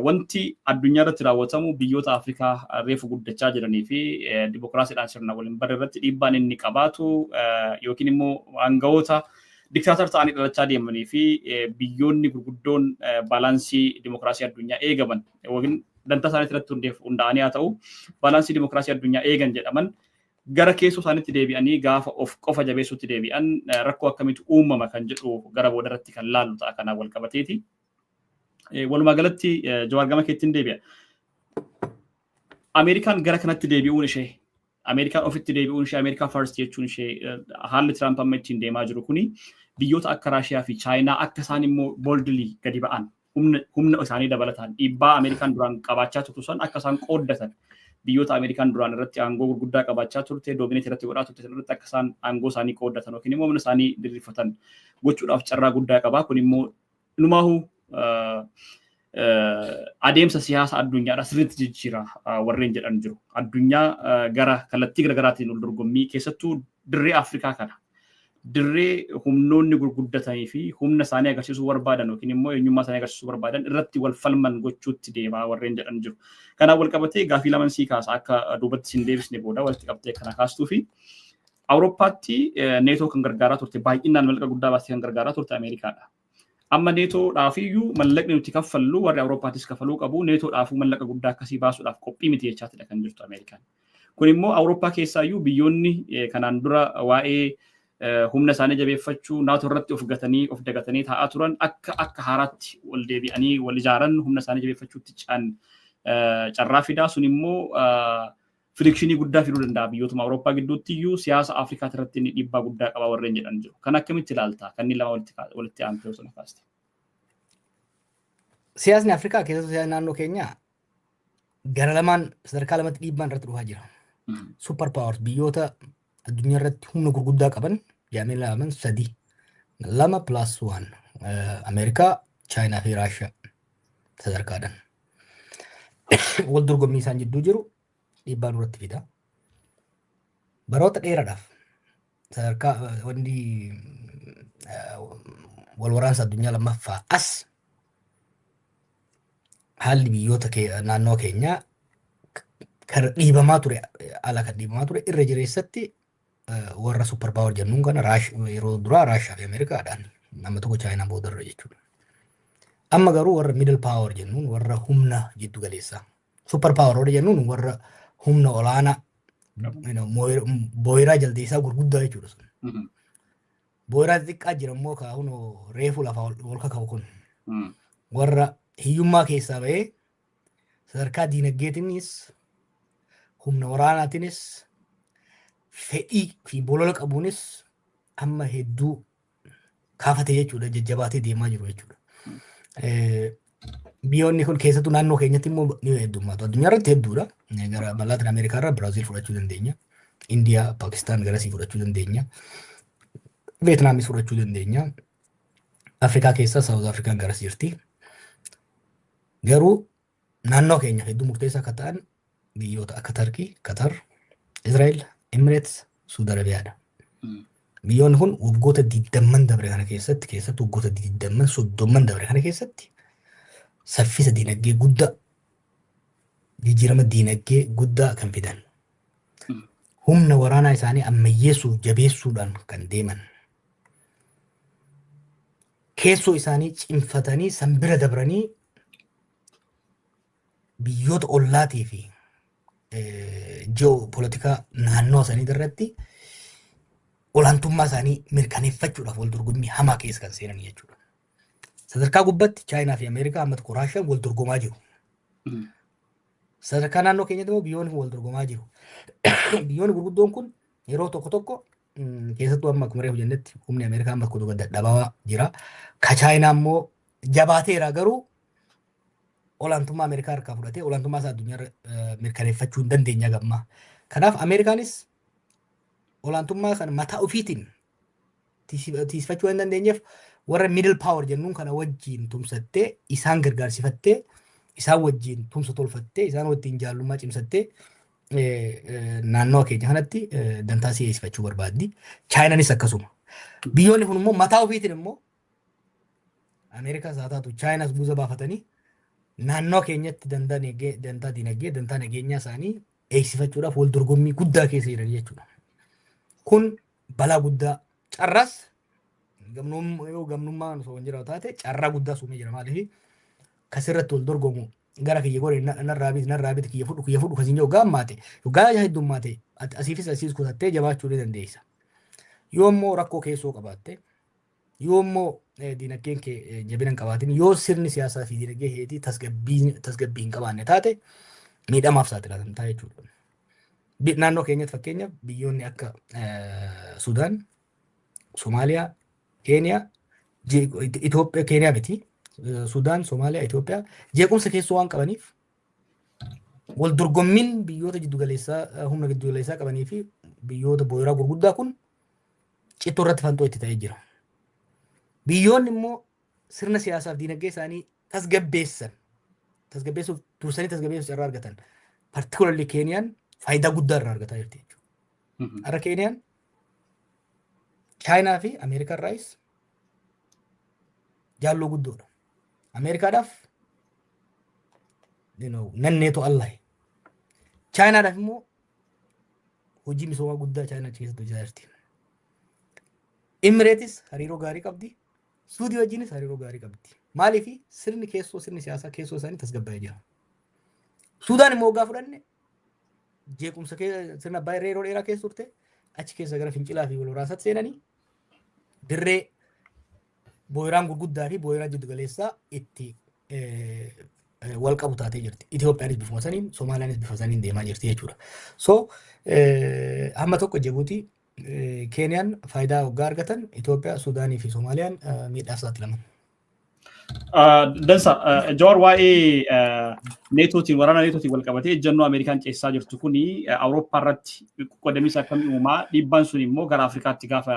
wanti addunyaa irratti raawwatamu biyyoota Afrikaa reefu guddachaa jiranii fi dimokiraasiidhaan sirna waliin bara irratti dhiibbaan inni qabaatu yookiin immoo aangawoota diktaatar ta'anii dhalachaa deemanii fi biyyoonni gurguddoon baalaansii dimokiraasii addunyaa eegaman yookiin dantaa isaaniitti irratti hundaa'anii haa ta'u baalaansii dimokiraasii addunyaa eegan jedhaman gara keessoo isaaniitti deebi'anii gaafa of qofa jabeessuutti deebi'an rakkoo akkamitti uumama kan jedhu gara booda irratti kan laallu ta'a kanaan wal qabateeti. Walumaa galatti Jawaar gama keettiin deebi'a. Ameerikaan gara kanatti deebi'uun ishee Ameerikaan ofitti deebi'uun ishee Ameerikaa first jechuun ishee haalli Tiraamp amma ittiin deemaa jiru kuni biyyoota akka Raashiyaa fi Chaayinaa akka isaan immoo boldly gadi ba'an humna isaanii dabalataan dhiibbaa Ameerikaan duraan qabaachaa turtu san akka isaan qooddatan biyyoota Ameerikaan duraan irratti aangoo gurguddaa qabaachaa turte doomineet irratti godhaa turte irratti akka isaan aangoo isaanii qooddatan yookiin immoo humna isaanii diriirfatan gochuudhaaf carraa guddaa qaba. Kun immoo numaahu adeemsa siyaasa addunyaadhaa sirriitti jijjiira warreen jedhan jiru. Addunyaa gara kallattii garaagaraatiin ol dorgommii keessattuu dirree Afrikaa kana. Dirree humnoonni gurguddatanii fi humna isaanii agarsiisuu barbaadan yookiin immoo eenyummaa isaanii agarsiisuu barbaadan irratti wal falman gochuutti deemaa warreen jedhan jiru. Kanaaf wal qabatee gaafii laman sii kaasa akka duubatti siin deebisne booda walitti qabtee kana kaastuu fi Awurooppaatti neetoo kan gargaaraa turte baay'inaan mallaqa guddaa baastee kan gargaaraa turte Ameerikaadha. Amma neetoodhaaf iyyuu mallaqni nuti kaffallu warri Awurooppaattis kaffaluu qabu neetoodhaaf mallaqa guddaa akkasii baasuudhaaf qophii miti jechaatidha kan jirtu Ameerikaan. Kun immoo Awurooppaa keessaa iyyuu biyyoonni kanaan dura waa'ee humna isaanii jabeeffachuu naatoo irratti of dagatanii taa'aa turan akka haaraatti wal deebi'anii wal ijaaran humna isaanii jabeeffachuutti carraa fidaa sun immoo frikshinii guddaa fiduu danda'a biyyootuma Awurooppaa gidduutti iyyuu siyaasa Afrikaa irratti dhiibbaa guddaa qaba warreen jedhan jiru. Kan akkamitti ilaalta? Kan inni lama walitti aantee osoo nafaaste. Siyaasni Afrikaa keessattuu siyaasni naannoo keenyaa gara lamaan sadarkaa lamatti dhiibbaan irratti dhufaa jira. Super powers biyyoota addunyaa irratti humna gurguddaa qaban jaamee laman 3 2+1 Ameerikaa, Chaayinaa fi Raashiyaa sadarkaadhaan. Wal dorgommii isaan jidduu jiru dhiibbaan irratti fida. Baroota dheeraadhaaf sadarkaa wanti wal waraansa addunyaa lammaffaa as haalli biyyoota naannoo keenyaa kan dhiibamaa ture ala kan dhiibamaa ture irra jireessatti warra super power jennuun kana yeroo duraa Raashiyaa fi Ameerikaadhaan nama tokko Chaayinaa boodarra jechuudha. Amma garuu warra middle power jennuun warra humna jiddu galeessaa. Super power warra jennuun warra humna olaanaa booyiraa jaldeessaa gurguddaa jechuudha. Booyiraa xiqqaa jira immoo kaa'uun reefu lafa ol kaka'u kun warra hiyyummaa keessaa bahee sadarkaa diinagdeetiinis humna waraanaatiinis fedhii fi bolola qabuunis amma hedduu kaafate jechuudha jajjabaatee deemaa jiru jechuudha. Biyyoonni kun keessattuu naannoo keenyatti immoo ni heddummaatu. Addunyaa irratti hedduudha. Gara Laatin Ameerikaa irraa Biraaziil fudhachuu dandeenya. Indiyaa, Paakistaan garasii fudhachuu dandeenya. Veetnaamis fudhachuu dandeenya. Afrikaa keessaa Saawuz Afrikaan garas jirti. Garuu naannoo keenya hedduu murteessaa akka ta'an biyyoota akka Tarkii, Qatar, Israa'el, Emirates, Suud Arabiyaadha. Biyyoonni kun waggoota 20 dabre kana keessatti keessattuu waggoota 30 dabre kana keessatti saffisa diinagdee guddaa jijjiirama diinagdee guddaa kan fidan. Humna waraanaa isaanii ammayyeessuuf jabeessuudhaan kan deeman. Keessoo isaanii cimfatanii sanbira dabranii biyyoota ollaatii fi ji'oopolitikaa naannoo isaanii irratti olaantummaa isaanii mirkaneeffachuudhaaf wal dorgommii hamaa keessa kan seenan jechuudha. Sadarkaa gubbaatti Chaayinaa fi Ameerikaa amma tokko Raashiyaan wal dorgomaa jiru. Sadarkaa naannoo keenyatti immoo biyyoonni wal dorgomaa jiru. Biyyoonni gurguddoon kun yeroo tokko keessattuu amma akkuma reefu jennetti humni Ameerikaa amma tokko dadhabaa jira. Ka Chaayinaa immoo jabaateera garuu olaantummaa Ameerikaa harkaa fudhatee olaantummaa isaa addunyaa mirkaneeffachuu hin dandeenya gammaa. Kanaaf Ameerikaanis olaantummaa kana mataa ofiitiin tiisfachuu hin dandeenyeef warra middle power jennuun kana wajjin tumsattee isaan gargaarsifattee isaan wajjin tumsa tolfattee isaan wajjin jaallummaa cimsattee naannoo keenya kanatti dantaa si'eessifachuu barbaaddi. Chaayinaanis akkasuma. Biyyoonni kun immoo mataa ofiitiin immoo Ameerikaas haa taatu Chaayinaas buusa baafatanii naannoo keenyatti dantaa diinagdee dantaa nageenyaa isaanii eegsifachuudhaaf wal dorgommii guddaa keessa jiran jechuudha. Kun balaa guddaa carras gamnummaan osoo hin jiraatu taate carraa guddaa suumee jira maaliif kasirratti wal dorgomu gara kiyya godhe narraa biti kiyya fudhu kasiin yoo gaammaate yookaan heddummaate asiifis asiis kutattee jabaachuu ni dandeessa. Yoo immoo rakkoo keessoo qabaatte yoo immoo diinagdeen kee jabina hin qabaatin yoo sirni siyaasaa fi diinagdee heetii tasgabbii hin qabaanne taate miidhamaaf saaxilamtaa jechuudha. Naannoo keenyatti fakkeenya biyyoonni akka Sudaan, Somaaliyaa, Keeniyaa, Itoophiyaa, Keeniyaa miti. Sudaan, Somaaliyaa, Itoophiyaa jeequmsa keessoo waan qabaniif wal dorgommiin biyyoota jiddugaleessaa humna jiddugaleessaa qabanii fi biyyoota booyiraa gurguddaa kun cittoo irratti fantoo itti ta'ee jira. Biyyoonni immoo sirna siyaasaaf diinagdee isaanii tasgabbeessuuf dursanii tasgabbeessuuf irraa argatan. Particularly Keeniyaan faayidaa guddaa irraa argataa jirti jechuudha. Har'a Keeniyaan Chaayinaa fi Ameerikaan raayis jaalloo guddoodha. Ameerikaadhaaf nanneeto Allah. Chaayinaadhaaf immoo hojii misoomaa guddaa Chaayinaa keessatti hojjetaa jirti. Imireetis hariiroo gaarii qabdi. Suudii wajjinis hariiroo gaarii qabdi. Maaliif sirni siyaasaa keessoo isaanii tasgabbaa'ee jira. Suudaan immoo hoggaa fudhanne jeequmsa sirna abbaa yeroo dheeraa keessa turte achi keessa gara fincilaa fi wal waraansaatti seenanii dirree booyiraan gurguddaa fi booyiraan jiddu galeessaa itti wal qabu taatee jirti. Itoophiyaanis bifuma saniin, Somaaliyaanis bifa saniin deemaa jirti jechuudha. So hamma tokko Jibuutii Keeniyaan faayidaa hoggaa argatan, Itoophiyaa, Suudaanii fi Soomaaliyaan miidhaaf saaxilaman. Dansa Jawaar waa'ee neetootiin waraana neetootiin wal qabatee ejjennoo Ameerikaan ceessaa jirtu kuni Awurooppaa irratti qoqqoodamiinsa akkamii uumaa dhiibbaan sun immoo gara Afrikaatti gaafa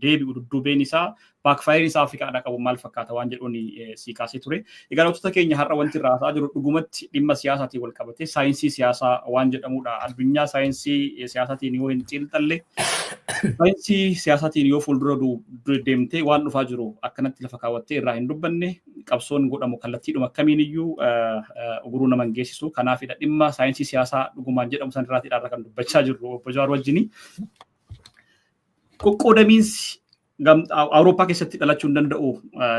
deebi'u dudduubeen isaa baakfaayirii isaa Afrikaadhaa qabu maal fakkaata waan jedhuun sii kaasee ture. Egaa dhaloota keenya har'a wanti irraa haasaa jiru dhugumatti dhimma siyaasaatiin wal qabatee saayinsii siyaasaa waan jedhamudha. Addunyaa saayinsii siyaasaatiin yoo hin xiinxalle saayinsii siyaasaatiin yoo fuuldura deemtee waan dhufaa jiru akkanatti lafa kaawwattee irraa hin dubbanne qabsoon godhamu kallattiidhuma akkamiin iyyuu uguruu nama hin geessisu. Kanaafidha dhimma saayinsii siyaasaa dhugumaan jedhamu san irraa kan dubbachaa jirru obbo Jawaar wajjini. Qoqqoodamiinsi Awurooppaa keessatti dhalachuu hin danda'u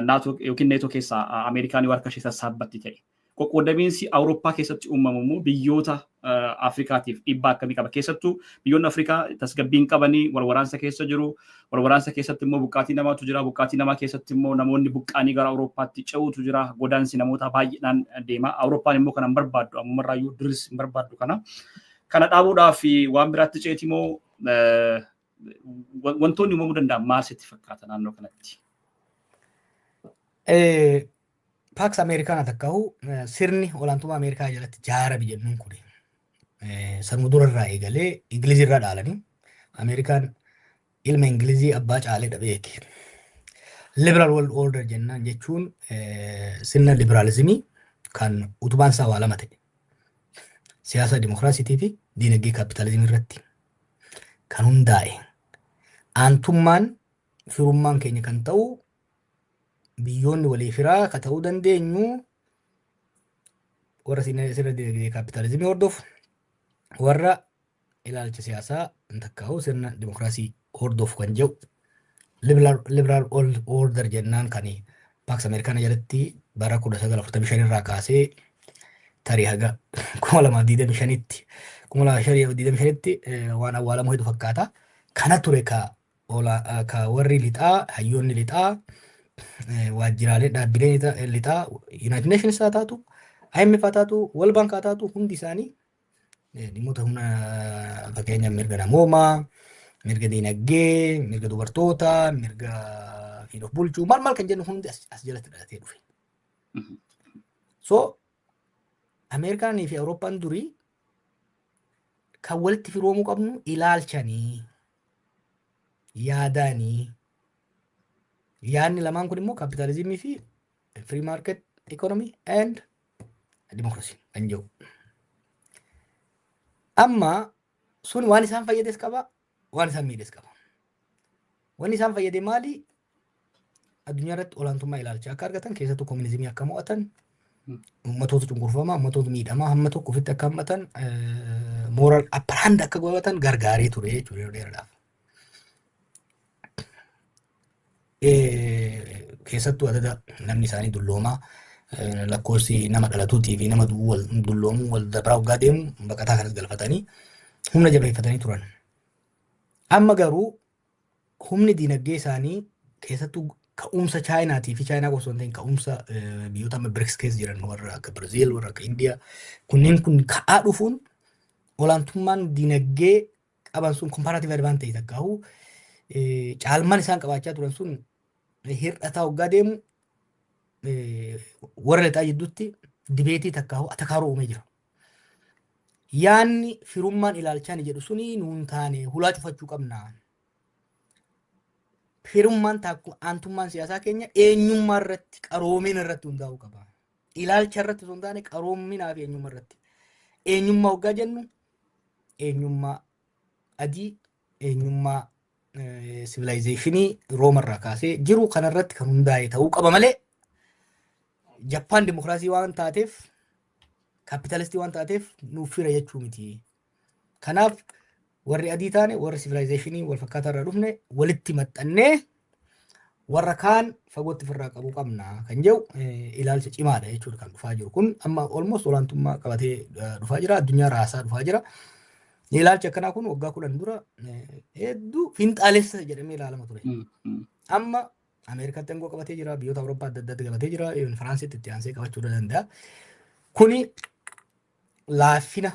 naatoo yookiin neetoo keessaa Ameerikaan harka ishee sassaabatti ta'e. Qoqqoodamiinsi Awurooppaa keessatti uumamu immoo biyyoota Afrikaatiif dhiibbaa akkamii qaba? Keessattuu biyyoonni Afrikaa tasgabbiin qabanii wal waraansa keessa jiru. Wal waraansa keessatti immoo buqqaatii namaatu jira. Buqqaatii namaa keessatti immoo namoonni buqqaanii gara Awurooppaatti ce'uutu jira. Godaansi namoota baay'inaan deema. Awurooppaan immoo kana hin barbaaddu. Ammarraayyuu diris hin barbaaddu kana. Kana dhaabuudhaaf waan biraatti ceeti immoo wantoonni uumamuu danda'an maal sitti fakkaata naannoo kanatti? Paaks Ameerikaan takkaahu sirni olaantummaa Ameerikaa jalatti jaara biyyannuun kun sanuu durarraa eegalee Ingilizirraa dhaalanii Ameerikaan ilma Ingilizii abbaa caalee dhabeeki. Liberal world order jennaan jechuun sirna liberaalizimii kan utubaan isaa waa lama ta'e. Siyaasa dimokiraasiitii fi diinagdee kaapitaalizimii irratti kan hundaa'e. Aantummaan firummaan keenya kan ta'u biyyoonni walii firaa ka ta'uu dandeenyu warra sirna diinagdee kaapitaalizimii hordofu warra ilaalcha siyaasaa takkaahu sirna dimokiraasii hordofu kan jedhu liberal order jennaan kan Paaks Ameerikaan jalatti bara 1945 irraa kaasee tarii haga 2025tti 2025tti waan awwaalamu hedduu fakkaata. Kana ture ka warri lixaa hayyoonni lixaa waajjiraalee dhaabbilee lixaa United Nations haa taatu, IMF haa taatu, World Bank haa taatu hundi isaanii dhimmoota humna fakkeenyaaf mirga namoomaa, mirga diinagdee, mirga dubartootaa, mirga fi of bulchuu maal kan jennu hundi as jalatti dhalatee dhufe. So Ameerikaanii fi Awurooppaan durii kan walitti firoomuu qabnu ilaalchanii yaadanii yaadni lamaan kun immoo kaapitaalizimii fi free market economy and democracy kan jedhu. Amma sun waan isaan fayyades qaba, waan isaan miidhes qaba. Wanni isaan fayyade maali? Addunyaa irratti olaantummaa ilaalcha akka argatan keessattuu koominizimii akka mo'atan ummatoota cunqurfamaa, ummatoota miidhamaa hamma tokko ofitti akka hammatan moral upper hand akka godhatan gargaaree ture jechuudha yeroo dheeraadhaaf. Keessattuu adada namni isaanii dulloomaa lakkoofsi nama dhalatuutii fi nama dulloomuu wal dabraa waggaa deemu baqataa kanas galfatanii humna jabeeffatanii turan. Amma garuu humni diinagdee isaanii keessattuu ka'umsa Chaayinaatii fi Chaayinaa osoo hin ta'in ka'umsa biyyoota amma BRICS keessa jiran warra akka Biraziil, warra akka Indiyaa kunneen kun ka'aa dhufuun olaantummaan diinagdee qaban sun comparative advantage takkaahu caalmaan isaan qabaachaa turan sun hir'ataa waggaa deemu warra lixaa jidduutti dibeetii takkaahu atakaaroo uumee jira. Yaanni firummaan ilaalchaan jedhu suni nuun taane hulaa cufachuu qabna. firummaan aantummaan siyaasaa keenya eenyummaa irratti qaroomina irratti hundaa'uu qaba. Ilaalcha irratti osoo hin taane qaroominaa fi eenyummaa irratti. Eenyummaa hoggaa jennu eenyummaa adii, eenyummaa sivilaayizeeshinii roomarraa kaasee jiru kanarratti kan hundaa'e ta'uu qaba malee Jappaan dimokiraasii waan taateef kaapitaalistii waan taateef nuuf fira jechuu miti. Kanaaf warri adii taane warri sivilaayizeeshinii wal fakkaataa irraa dhufne walitti maxxannee warra kaan fagootti ofirraa qabuu qabna kan jedhu ilaalcha cimaadha jechuudha kan dhufaa jiru. Kun amma almost olaantummaa qabatee dhufaa jira. Addunyaa raasaa dhufaa jira. Ilaalchi akkanaa kun waggaa 10 dura hedduu finxaalessa jedhamee ilaalama ture. Amma Ameerikaatti aangoo qabatee jira. Biyyoota Awurooppaa adda addaatti qabatee jira. Firaansitti itti aansee qabachuu danda'a. Kuni laafina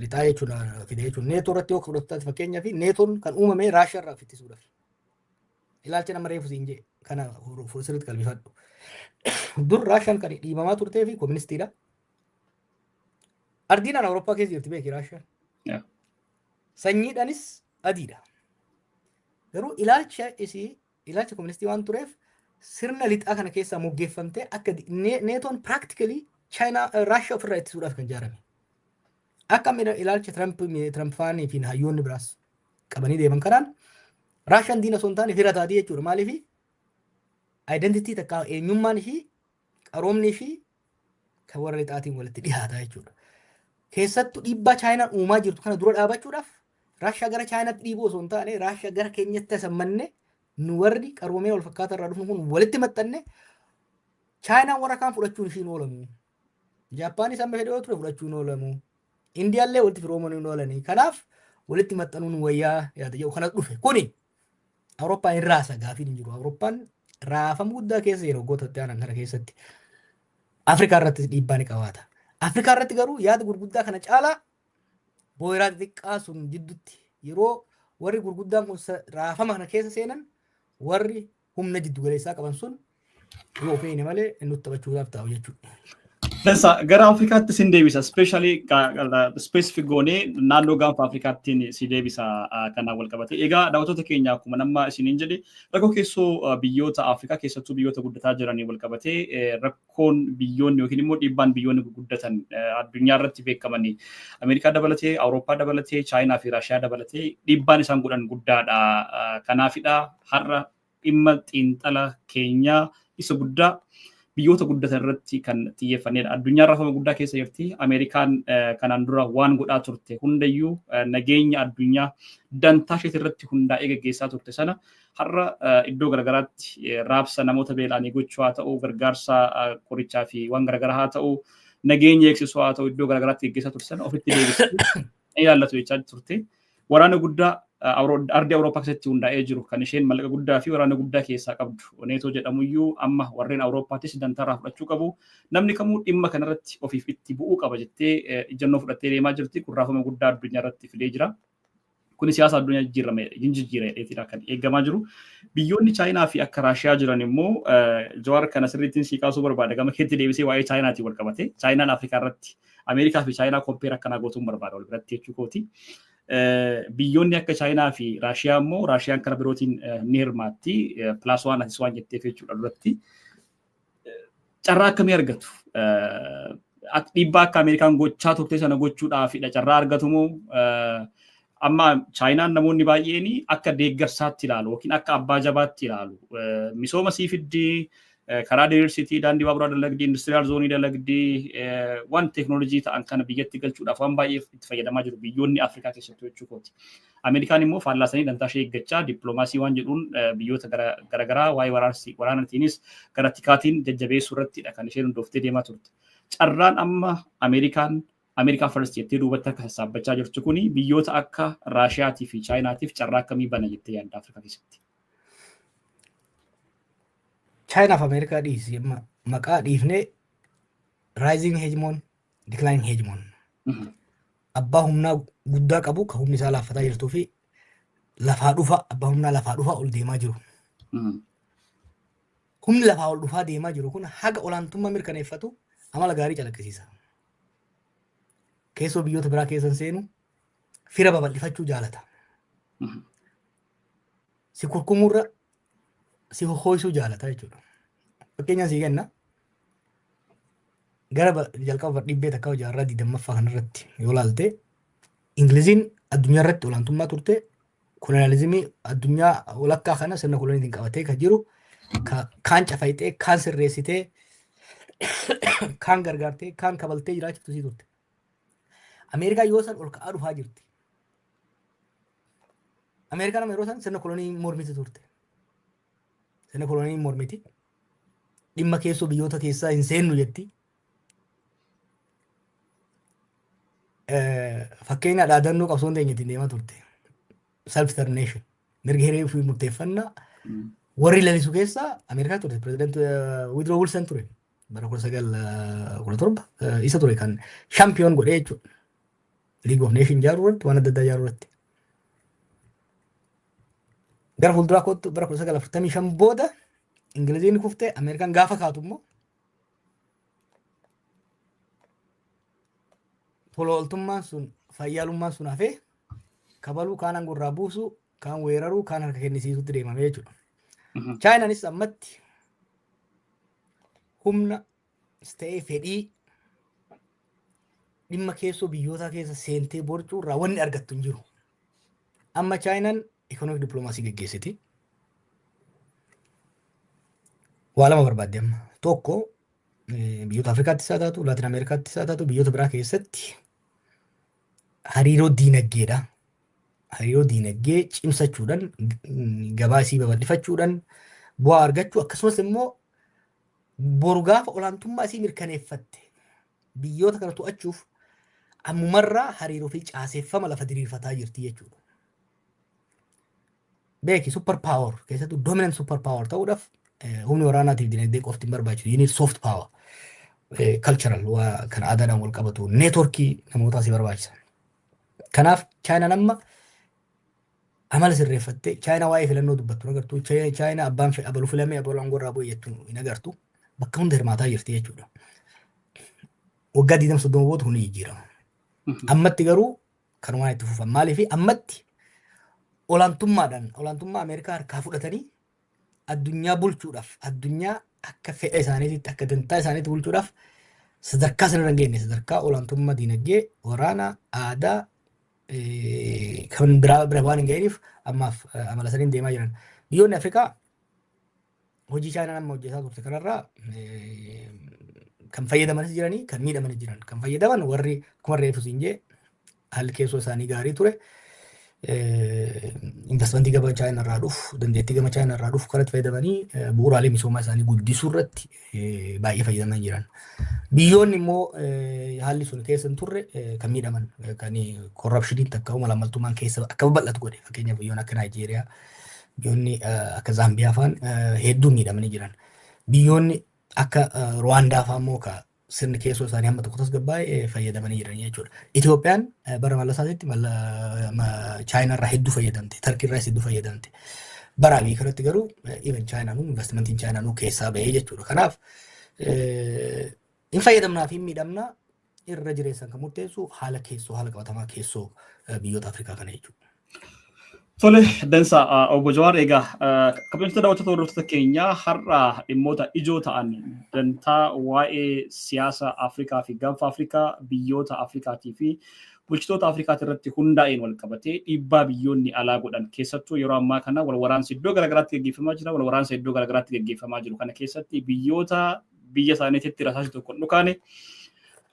lixaa jechuudha fide jechuudha. Neetoo irratti yoo fudhattaati fakkeenyaa fi neetoon kan uumame Raashiyaa irraa ittisuudhaaf. Ilaalcha nama reefu siin jee kana sirriitti qalbifadhu. Dur Raashiyaan kan dhiibamaa turtee fi kooministiidha. Ardiinaan Awurooppaa keessa jirti beeki Raashiyaan. Sanyiidhaanis adiidha. Garuu ilaalcha kooministii waan tureef sirna lixaa kana keessaa moggeeffamtee akka neetoon practically Raashiyaa ofirraa ittisuudhaaf kan ijaarame. Akka ilaalcha Tirampfaanii fi hayyoonni biraas qabanii deeman kanaan Raashiyaan diina osoo hin taane fira taati jechuudha. Maaliif identitii takka eenyummaan ishii qaroomni ishii kan warra lixaatiin walitti dhiyaata jechuudha. Keessattuu dhiibbaa Chaayinaan uumaa jirtu kana dura dhaabachuudhaaf Raashiyaa gara Chaayinaatti dhiibuu osoo hin taane Raashiyaa gara keenyatti asammanne nu warri qaroomee wal fakkaataa irraa dhufnu kun walitti maxxanne Chaayinaan warra kaan fudhachuun ishiin oolamu. Jaappaanis amma fedhii ture fudhachuun oolamu. Indiyaallee walitti firooman hin oolanii. Kanaaf walitti maxxanuun wayyaa yaada jedhu kanas dhufe. Kuni Awurooppaan hin raasa gaafiin hin jiru. Awurooppaan raafama guddaa keessa yeroo gootatti aanan kana keessatti Afrikaa irratti dhiibbaa ni qabaata. Afrikaa irratti garuu yaada gurguddaa kana caalaa booyiraa xixiqqaa sun jidduutti yeroo warri gurguddaan kun raafama kana keessa seenan warri humna jiddu galeessaa qaban sun yoo feene malee nutti taphachuudhaaf taa'u jechuudha. Gara Afrikaatti sin deebisa, especially specific goonee naannoo gaanfa Afrikaattiin si deebisa kanaan wal qabate. Egaa daawwattoota keenya akkuma nama isiniin jedhe rakkoo keessoo biyyoota Afrikaa keessattuu biyyoota guddataa jiranii wal qabate rakkoon biyyoonni yookiin immoo dhiibbaan biyyoonni guddatan addunyaa irratti beekamanii Ameerikaa dabalatee, Awurooppaa dabalatee, Chaayinaa fi Raashiyaa dabalatee dhiibbaan isaan godhan guddaadha. Kanaafidha har'a dhimma xiinxala keenyaa isa guddaa biyyoota guddatan irratti kan xiyyeeffannedha. Addunyaa raafama guddaa keessa jirti. Ameerikaan kanaan dura waan godhaa turte hundayyuu nageenya addunyaa dantaa ishee irratti hundaa'ee gaggeessaa turte sana har'a iddoo garagaraatti raabsa namoota beela'anii gochuu haa ta'u, gargaarsa qorichaa fi waan garagaraa haa ta'u, nageenya eegsisuu haa ta'u iddoo garagaraatti gaggeessaa turte sana ofitti deebisuu ilaallatu jechaa turte. Waraana guddaa ardii Awurooppaa keessatti hundaa'ee jiru kan isheen mallaqa guddaa fi waraana guddaa keessaa qabdu. Neetoo jedhamuyyuu amma warreen Awurooppaattis dantaarraa fudhachuu qabu. Namni kamuu dhimma kanarratti ofiif itti bu'uu qaba jettee ijannoo fudhattee deemaa jirti. Kun raafama guddaa addunyaa irratti fidee jira. Kun siyaasa addunyaa jijjiirameedha kan eegamaa jiru. Biyyoonni Chaayinaa fi akka Raashiyaa jiran immoo Jawaar kana sirriittiin sii kaasuu barbaada. Gama keetti deebisee waa'ee Chaayinaatiin wal qabate. Chaayinaan Afrikaa irratti Ameerikaa fi Chaayinaa kompeer akkanaa gootuun barbaada wal biratti jechuu kooti. Biyyoonni akka Chaayinaa fi Raashiyaa immoo Raashiyaan kana birootiin ni hirmaatti. Pilaas waan asis waan jetteef jechuudha duratti. Carraa akkamii argatu? Dhiibbaa akka Ameerikaan gochaa turte sana gochuudhaafidha. Carraa argatu moo amma Chaayinaan namoonni baay'een akka deeggarsaatti ilaalu yookiin akka abbaa jabaatti ilaalu. Misooma sii fiddii karaa diriirsitii daandii baaburaa dalagdii industiriyaal zoonii dalagdii waan teeknoolojii ta'an kana biyyatti galchuudhaaf waan baay'ee itti fayyadamaa jiru biyyoonni Afrikaa keessattuu jechuu kooti. Ameerikaan immoo faallaasanii dantaa ishee eeggachaa dippiloomaasii waan jedhuun biyyoota garaagaraa waa'ee waraanatiinis gara tikaatiin jajjabeessuu irrattidha kan isheen hundooftee deemaa turte. Carraan amma Ameerikaa first jettee duubatti akka sassaabbachaa jirtu kuni biyyoota akka Raashiyaatii fi Chaayinaatiif carraa akkamii bana jettee yaadda Afrikaa keessatti? Chaayinaa fi Ameerikaa dhiisi maqaa dhiifnee rising hegemon, declining hegemon. Abbaa humnaa guddaa qabu kan humni isaa laaffataa jirtuu fi abbaa humnaa lafaa dhufaa ol deemaa jiru. Humni lafaa ol dhufaa deemaa jiru kun haga olaantummaa mirkaneeffatu amala gaarii calaqqisiisa. Keessoo biyyoota biraa keessan seenu fira babal'ifachuu jaalata. si kurkumurra si hohoisuu jaalata jechuudha. Fakkeenyaaf si kenna gara jalqaba dhibbee takka jaarraa 20ffaa kanarratti yoo ilaalte Ingiliziin addunyaa irratti olaantummaa turte kolonializimii addunyaa walakkaa kana sirna koloniitiin qabatee kan jiru kaan cafayitee kaan sirreessitee kaan gargaartee kaan kabaltee jiraachiftu sii turte. Ameerikaa yoo san ol ka'aa dhufaa jirti. Ameerikaan amma yeroo san sirna kolonii mormiti turte. Sirna kolonii mormiti. Dhimma keessoo biyyoota keessaa hin seennu jetti. Fakkeenya dhaadannoo qabsoon teenyetiin deemaa turte. Self determination. Mirga hiree fi murteeffannaa warri lalisu keessaa Ameerikaa turte. Pirezidaanti Woodrow Wilson ture. Bara 1917 isa ture kan shaampiyoon godhee jechuudha. League of Nations ijaaruu irratti waan adda addaa ijaaruu irratti. Gara fuulduraa kootu bara 1945 booda Ingiliziin kuftee Ameerikaan gaafa kaatu immoo tolooltummaan sun fayyaalummaan sun hafee kabaluu kaan angorraa buusu kaan weeraruu kaan harka kennisiisutti deemame jechuudha. Chaayinaanis ammatti humna ta'ee fedhii dhimma keessoo biyyoota keessa seentee borcuu irraa wanni argattu hin jiru. Amma Chaayinaan economic diplomaasii geggeessiti. Waa lama barbaadde amma. Tokko biyyoota Afrikaattis haa taatu, Laatin Ameerikaattis haa taatu, biyyoota biraa keessatti hariiroo diinaggeedha. Hariiroo diinagdee cimsachuudhaan gabaa isii babal'ifachuudhaan bu'aa argachuu akkasumas immoo boru gaafa olaantummaa isii mirkaneeffatte biyyoota kana to'achuuf ammumarraa hariiroo fi caaseeffama lafa diriirfataa jirti jechuudha. Beeki super power keessattuu dominant super power ta'uudhaaf humni waraanaatiif dinagdee qofti hin barbaachisu. You need soft power. Cultural kan aadaadhaan wal qabatu neetworkii namootaa si barbaachisa. Kanaaf Chaayinaan amma amala sirreeffattee Chaayinaa waa'ee filannoo dubbattu agartu. Chaayinaa abbaan abaluu filamee abaluu angorraa bu'e jettu hin agartu. Bakka hunda hirmaataa jirti jechuudha. Waggaa 20-30 booda huni jijjiirama. Ammatti garuu kanumaan itti fufan. Maaliif ammatti olaantummaa Ameerikaa harkaa fudhatanii addunyaa bulchuudhaaf addunyaa akka fedha isaaniitti akka dantaa isaaniitti bulchuudhaaf sadarkaa sanarra hin geenye sadarkaa olaantummaa diinagdee waraanaa aadaa kan biraa waan hin ga'iniif ammaaf amala saniin deemaa jiran. Biyyoonni Afrikaa hojii Chaayinaan amma hojjetaa turte kanarraa kan fayyadamanis jiranii kan miidhamanis jiran. Kan fayyadaman warri akkuma reefu siin jee haalli keessoo isaanii gaarii ture. Investmentii gama Chaayinaa irraa dhufu dandeettii gama Chaayinaa irraa dhufu kanatti fayyadamanii bu'uuraalee misoomaa isaanii guddisuu irratti baay'ee fayyadamaa jiran. Biyyoonni immoo haalli sun keessa hin turre kan miidhaman kan korrapshiniin takka malaammaltummaan keessa akka babal'atu godhe fakkeenyaaf biyyoonni akka Naayijeeriyaa biyyoonni akka Zaambiyaa fa'aan hedduu miidhamanii jiran. Biyyoonni akka Ruwaandaa fa'aa immoo sirni keessoo isaanii hamma tokko tasgabbaa'ee fayyadamanii jiran jechuudha. Itoophiyaan bara mallasaatitti Chaayinaa irraa hedduu fayyadamte, Tarkii irraa hedduu fayyadamte. Bara Abii kanatti garuu even Chaayinaanuu investimentiin Chaayinaanuu keessaa bahee jechuudha. Kanaaf hin fayyadamnaa fi hin miidhamnaa irra jireessan kan murteessu haala qabatamaa keessoo biyyoota Afrikaa kana jechuudha. Tole dansa obbo Jawaar egaa kabajamtoota daawwattoota hordoftoota keenyaa har'a dhimmoota ijoo ta'an dantaa waa'ee siyaasa Afrikaa fi gaanfa Afrikaa biyyoota Afrikaatii fi bulchitoota Afrikaati irratti hundaa'een wal qabatee dhiibbaa biyyoonni alaa godhan keessattuu yeroo ammaa kana wal waraansa iddoo garaagaraatti gaggeeffamaa jira. Wal waraansa iddoo garaagaraatti gaggeeffamaa jiru kana keessatti biyyoota biyya isaaniitti rasaasa tokko hin dhukaane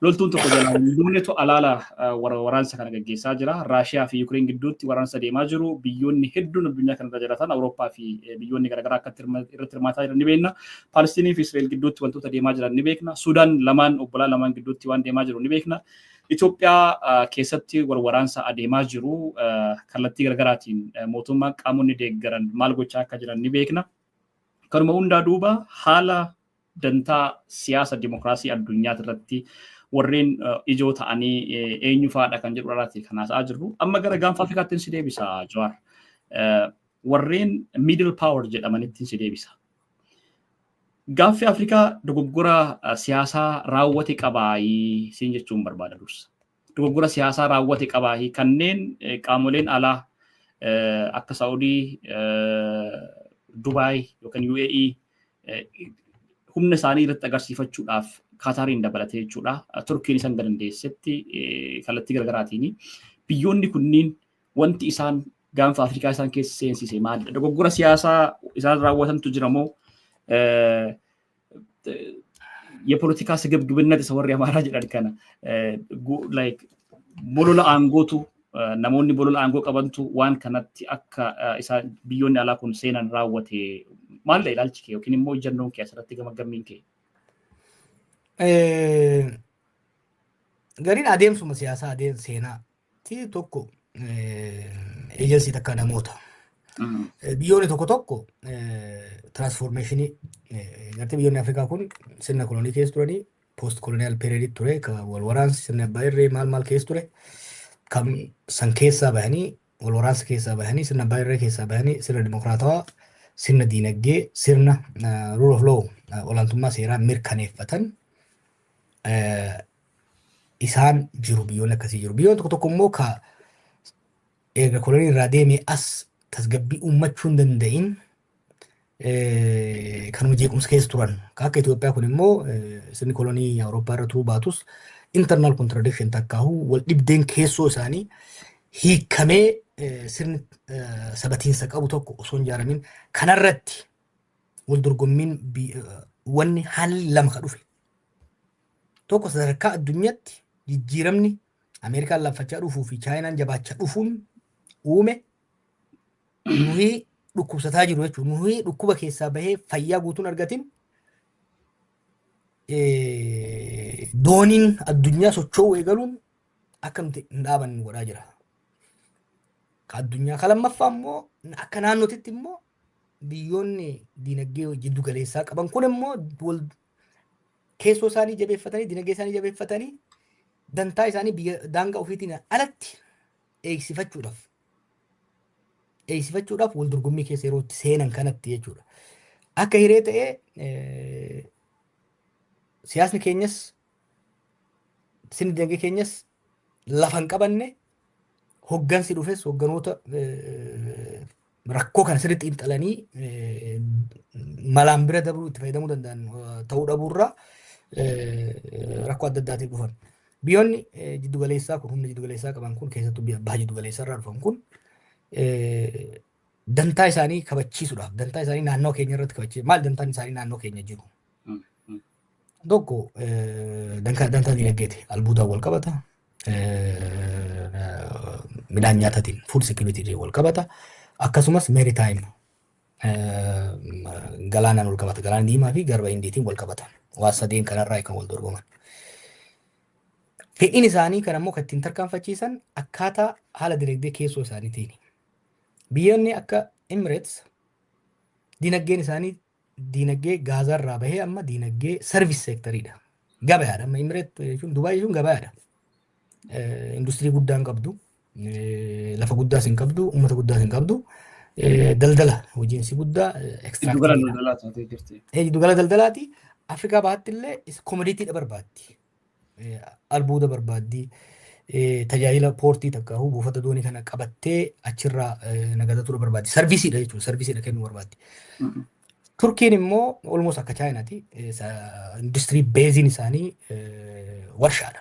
loltuun tokko jalaan duunetu alaala waraansa kana gaggeessaa jira. Raashiyaa fi Yuukireen gidduutti waraansa deemaa jiru. Biyyoonni hedduun addunyaa kanarra jiraatan Awurooppaa fi biyyoonni garaagaraa akka irratti hirmaataa jiran ni beekna. Palestiinii fi Israa'el gidduutti wantoota deemaa jiran ni beekna. Sudaan obbolaa lamaan gidduutti waan deemaa jiru ni beekna. Itoophiyaa keessatti waraansa adeemaa jiru kallattii garaagaraatiin mootummaan qaamonni deeggaran maal gochaa akka jiran ni beekna. Kanuma hundaa duuba haala dantaa siyaasa dimokiraasii addunyaa irratti warreen ijoo ta'anii eenyu fa'aadha kan jedhu irratti kan haasa'aa jirru. Amma gara gaanfa Afrikaatti si deebisa Jawaar. Warreen middle power jedhamanitti si deebisa. Gaanfi Afrikaa dogoggora siyaasaa raawwate qabaayii siin jechuun barbaada dursa. Dogoggora siyaasaa raawwate qabaayii kanneen qaamoleen alaa akka Saawudii, Dubaay yookaan UAE humna isaanii irratti agarsiifachuudhaaf Kaataariin dabalatee jechuudha. Turkiin isaan dandeessetti kallattii garaagaraatiin biyyoonni kunniin wanti isaan gaanfa Afrikaa isaan keessa seensise maalidha? Dogoggora siyaasaa isaan raawwatantu jira moo የፖለቲካ ስግብግብነት ሰወር ያማራ ጅራድ ከነ ላይክ ቦሎላ አንጎቱ namoonni bolola aangoo qabantu waan kanatti akka isa biyyoonni alaa kun seenan raawwate maal ilaalchi kee yookiin immoo ijannoon kee asirratti gamaggammiin kee? Gariin adeemsuma siyaasaa adeemsa seenaati tokko eejansii takka namoota. Biyyoonni tokko tokko tiraansfoormeeshinii gartee biyyoonni Afrikaa kun sirna kolonii keessa turanii poost koloniyaal peeriyoodii ture wal waraansi sirna abbaa irree maal keessa ture. Kam san keessaa bahanii wal waraansa keessaa bahanii sirna abbaa irree keessaa bahanii sirna dimokiraatawaa sirna diinagdee sirna rule of law olaantummaa seeraa mirkaneeffatan isaan jiru biyyoonni akkasii jiru. Biyyoonni tokko tokko immoo ka erga kolonii irraa deemee as tasgabbii uummachuu hin danda'in kanuma jeequmsa keessa turan. Akka Itoophiyaa kun immoo sirni kolonii Awurooppaa irra turuu baatus internal contradiction takkaahu wal dhibdeen keessoo isaanii hiikamee sirni sabatiinsa qabu tokko osoo hin ijaaramin kanarratti wal dorgommiin wanni haalli lama ka dhufe. Tokko sadarkaa addunyaatti jijjiiramni Ameerikaan laaffachaa dhufuu fi Chaayinaan jabaachaa dhufuun uume nuyi dhukkubsataa jiru jechuudha. Nuyi dhukkuba keessaa bahee fayyaa guutuun argatin dooniin addunyaa socho'uu eegaluun akka nuti hin dhaabanne godhaa jira. Ka addunyaa ka lammaffaa immoo akka naannootitti immoo biyyoonni diinagdee jiddu galeessaa qaban kun immoo keessoo isaanii jabeeffatanii diinagdee isaanii jabeeffatanii dantaa isaanii biyya daangaa ofiitiin alatti eegsifachuudhaaf wal dorgommii keessa yeroo itti seenan kanatti jechuudha. Akka hiree ta'ee siyaasni keenyas sirni dinagdee keenyas lafa hin qabanne hoggansi dhufes hogganoota rakkoo kana sirriitti xiinxalanii malaan bira dabruu itti fayyadamuu danda'an ta'uu dhabuurraa rakkoo adda addaatiif dhufan. Biyyoonni jiddu galeessaa kun humna jiddu galeessaa qaban kun keessattuu baha jiddu galeessaa irraa dhufan kun dantaa isaanii kabachiisuudhaaf dantaa isaanii naannoo keenya irratti kabachiisuudhaaf maal dantaan isaanii naannoo keenya jiru. Tokko dantaa dinagdeeti albuudaan wal qabata. Midhaan nyaataatiin food security wal qabata. Akkasumas maritime galaanaan wal qabata. Galaana diimaa fi garba indiitiin wal qabata. Waan sadeen kanarraa kan wal dorgoman. Fedhiin isaanii kan ammoo kan ittiin tarkaanfachiisan akkaataa haala dinagdee keessoo isaaniitiin. Biyyoonni akka Emirates dinagdeen isaanii dinagdee gaazarraa bahee amma dinagdee service sectoriidha. Gabaadha. Amma Emirates jechuun Dubaay jechuun gabaadha. Industirii guddaa hin qabdu. Lafa guddaas hin qabdu. Uummata guddaas hin qabdu. Daldala hojiinsi guddaa giddugala daldalaati. Afrikaa bahaatti illee komodiitiidha barbaaddi. Albuuda barbaaddi. Tajaajila poortii takkaahu buufata doonii kana qabattee achirraa nagadatu barbaaddi. Sarviisiidha jechuudha. Sarviisiidha kennuu barbaaddi. Turkiin immoo almost akka Chaayinaati. Industirii beeziin isaanii warshaadha.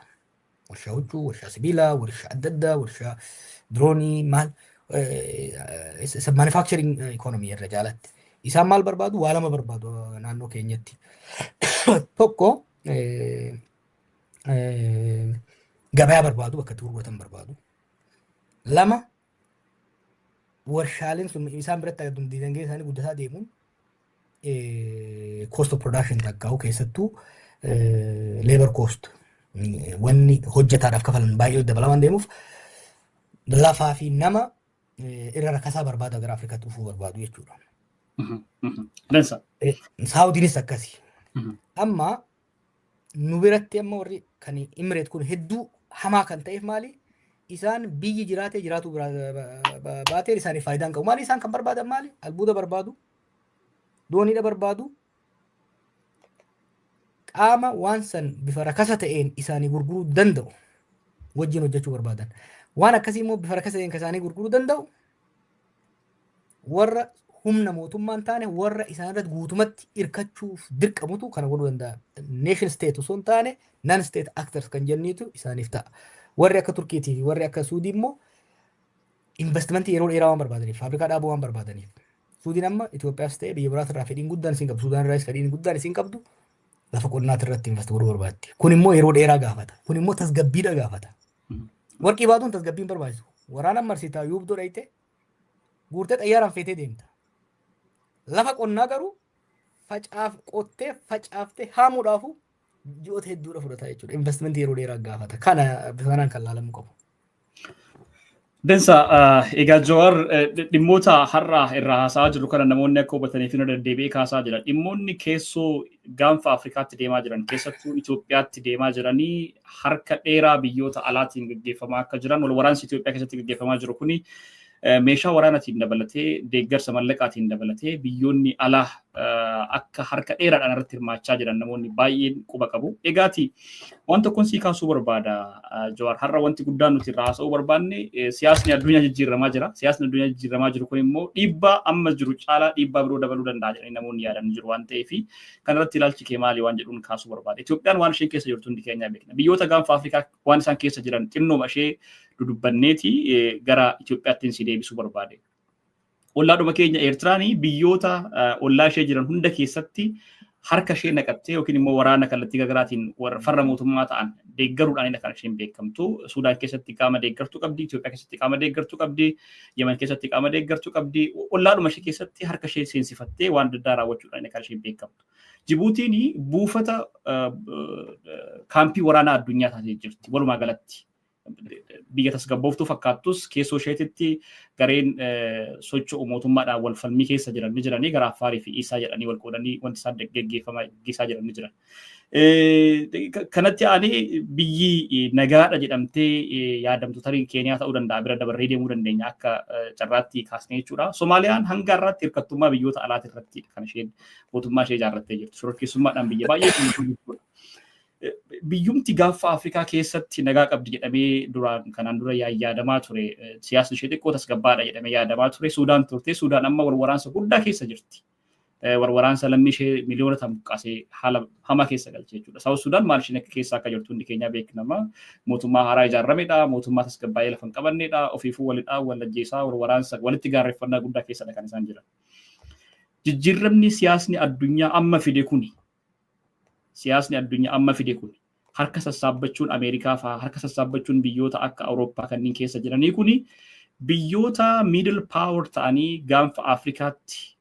Warshaa huccuu, warshaa sibiilaa, warshaa adda addaa, warshaa diroonii maal manufacturing economy irra jaalatti. Isaan maal barbaadu? Waa lama barbaadu naannoo keenyatti. Tokko gabaa barbaadu bakka itti gurguratan barbaadu. Lama warshaaleen sun isaan biratti argamu dinagdee isaanii guddataa deemuun cost of production takkaawu keessattuu labor cost wanni hojjetaadhaaf kafalan baay'ee dabalamaan deemuuf lafaa fi nama irra rakkasaa barbaada gara Afrikaatti dhufuu barbaadu jechuudha. Saawudiinis akkasii. Amma nu biratti amma warri kan Emirates kun hedduu hamaa kan ta'eef maali? Isaan biyyi jiraatee jiraatu baatee isaaniif faayidaa hin qabu. Maali isaan kan barbaadan maali? Albuuda barbaadu, dooniidha barbaadu, qaama waan san bifa rakasa ta'een isaanii gurguruu danda'u wajjin hojjechuu barbaadan. Waan akkasii immoo bifa rakasa ta'een isaanii gurguruu danda'u warra humna mootummaan taane warra isaan irratti guutumatti hirkachuuf dirqamutu kana godhuu danda'a. Nation state osoo hin taane non state actors kan jenniitu isaaniif ta'a. Warri akka Turkiitii fi warri akka Suudii immoo investimentii yeroo dheeraa waan barbaadaniif faabrikaa dhaabuu waan barbaadaniif. Suudiin amma Itoophiyaas ta'e biyya biraas irraa fedhiin guddaan isin qabdu. Suudaan irraas fedhiin guddaan isin qabdu lafa qonnaati irratti invest godhuu barbaaddi. Kun immoo yeroo dheeraa gaafata. Kun immoo tasgabbiidha gaafata. Warqii baatuun tasgabbiin barbaachisu. Waraana marsitaa yuubdoo dhayite guurtee xayyaaraan feetee deemta. Lafa qonnaa garuu qottee facaaftee haamuudhaafu ji'oota hedduudha fudhata jechuudha. Investimentii yeroo dheeraa gaafata. Kana bifanaan kan laalamuu qabu. Densa egaa Jawaar dhimmoota har'a irraa haasa'aa jiru kana namoonni akka hubataniif nu deddeebi'ee kaasaa jira. Dhimmoonni keessoo gaanfa Afrikaatti deemaa jiran keessattuu Itoophiyaatti deemaa jiranii harka dheeraa biyyoota alaatiin gaggeeffamaa akka jiran wal waraansi Itoophiyaa keessatti gaggeeffamaa jiru kuni meeshaa waraanaatiin dabalatee deeggarsa mallaqaatiin dabalatee biyyoonni alaa akka harka dheeraadhaan irratti hirmaachaa jiran namoonni baay'een quba qabu. Egaati wanta kun sii kaasuu barbaada Jawaar. Har'a wanti guddaan nuti irraa haasa'uu barbaanne siyaasni addunyaa jijjiiramaa jira. Siyaasni addunyaa jijjiiramaa jiru kun immoo dhiibbaa amma jiru caalaa dhiibbaa biroo dabaluu danda'a jedhanii namoonni yaadan jiru waan ta'eef kanarratti ilaalchi kee maali waan jedhuun kaasuu barbaada. Itoophiyaan waan isheen keessa jirtu hundi keenya beekna. Biyyoota gaanfa Afrikaa waan isaan keessa jiran xinnooma ishee dudubbanneeti gara Itoophiyaatti si deebisuu barbaade. Ollaadhuma keenya Eertiraanii biyyoota ollaa ishee jiran hunda keessatti harka ishee naqattee yookiin immoo waraana kallattii garaagaraatiin farra mootummaa ta'an deeggaruudhaan kan isheen beekamtu. Suudaan keessatti qaama deeggartuu qabdi, Itoophiyaa keessatti qaama deeggartuu qabdi, Yemen keessatti qaama deeggartuu qabdi. Ollaadhuma ishee keessatti harka ishee seensifattee waan adda addaa raawwachuudhaan kan isheen beekamtu. Jibuutiin buufata kaampii waraanaa addunyaa taatee jirti walumaa galatti. Biyya tasgabbooftuu fakkaattus keessoo isheetitti gareen socho'u mootummaadhaan wal falmii keessa jiran ni jiranii gara Affaarii fi Isaa jedhanii wal qoodanii wanti isaan gaggeessaa jiran ni jiran. Kanatti aanee biyyi nagaadha jedhamtee yaadamtu tarii Keeniyaa ta'uu danda'a bira dabarree deemuu dandeenya akka carraatti kaasnee jechuudha. Somaaliyaan hanga irratti hirkattummaa biyyoota alaati irratti kan isheen mootummaa ishee ijaarrattee jirtu. Shororkeessummaadhaan biyya baay'ee biyyumti gaanfa Afrikaa keessatti nagaa qabdi jedhamee kanaan dura yaadamaa ture. Siyaasni ishee xiqqoo tasgabbaadha jedhamee yaadamaa ture. Suudaan turte. Suudaan amma waraansa guddaa keessa jirti. Waraansa lammii ishee miliyoona buqqaasee haala hamaa keessa galche jechuudha. Saawus Suudaan maal isheen akka keessa akka jirtu hundi keenya beeknama. Mootummaa haaraa ijaaramedha. Mootummaa tasgabbaa'ee lafa hin qabannedha. Ofiifuu walidhaa walajjeessaa waraansa walitti gaarreeffannaa guddaa keessadha kan isaan jiran. Jijjiiramni siyaasni addunyaa amma fide kuni harka sassaabbachuun Ameerikaa fa'aa harka sassaabbachuun biyyoota akka Awurooppaa kanneen keessa jiranii kuni biyyoota middle power ta'anii gaanfa Afrikaatti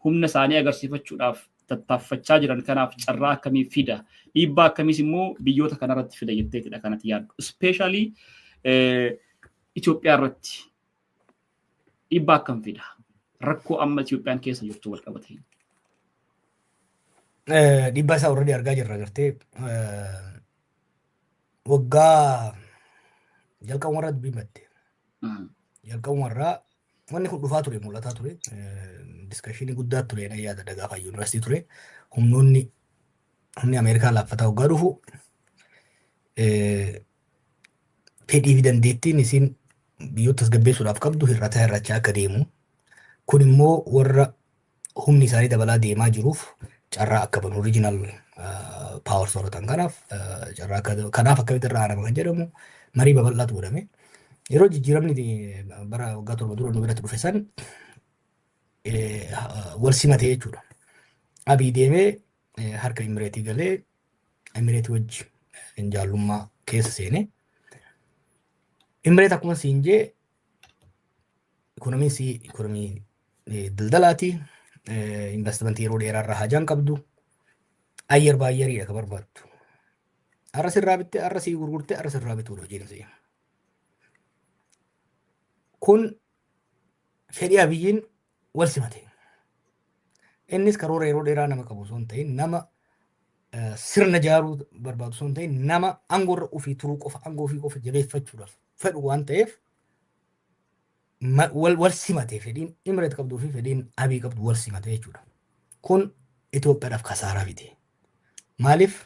humna isaanii agarsiifachuudhaaf tattaaffachaa jiran kanaaf carraa akkamii fida dhiibbaa akkamiis immoo biyyoota kanarratti fida jetteetidha kanatti yaaddu. Especially Itoophiyaa irratti dhiibbaa akkam fida rakkoo amma Itoophiyaan keessa jirtu wal qabatee. Dhiibbaa isaa already argaa jirra gartee waggaa jalqabumarraa dubbii madde. Jalqabumarraa wanni kun dhufaa ture mul'ataa ture. Diskashinii guddaa ture na yaada Dagaafa Yuunivarsiitii ture. Humni Ameerikaa laaffataa waggaa dhufu fedhii fi dandeettiin isin biyyoota tasgabbeessuudhaaf qabdu hir'achaa akka deemu. Kun immoo warra humni isaanii dabalaa deemaa jiruuf carraa akka banu original power sooratan kanaaf akkamitti irraa aanama kan jedhamu marii babal'aatu godhame. Yeroo jijjiiramni bara waggaa 7 dura nu biratti dhufe san wal simate jechuudha. Abii deemee harka Imireetii galee Imireetii wajji jaallummaa keessa seene. Imireet akkuma siin jee ikonomii daldalaati. Investimentii yeroo dheeraa irraa hajaan qabdu ayyer baay'eeriidha kan barbaaddu. Arra sirraa bittee arra sii gurgurtee arra sirraa bituudha hojiin isii. Kun fedhii Abiyyiin wal simate. Innis karoora yeroo dheeraa nama qabu osoo hin ta'in nama sirna ijaaruu barbaadu osoo hin ta'in nama aangoorra ofii turuu qofa aangoo ofii qofa jabeeffachuudhaaf fedhu waan ta'eef wal simate fedhiin Imireet qabduu fi fedhiin Abii qabdu wal simate jechuudha. Kun Itoophiyaadhaaf kasaaraa fide. Maaliif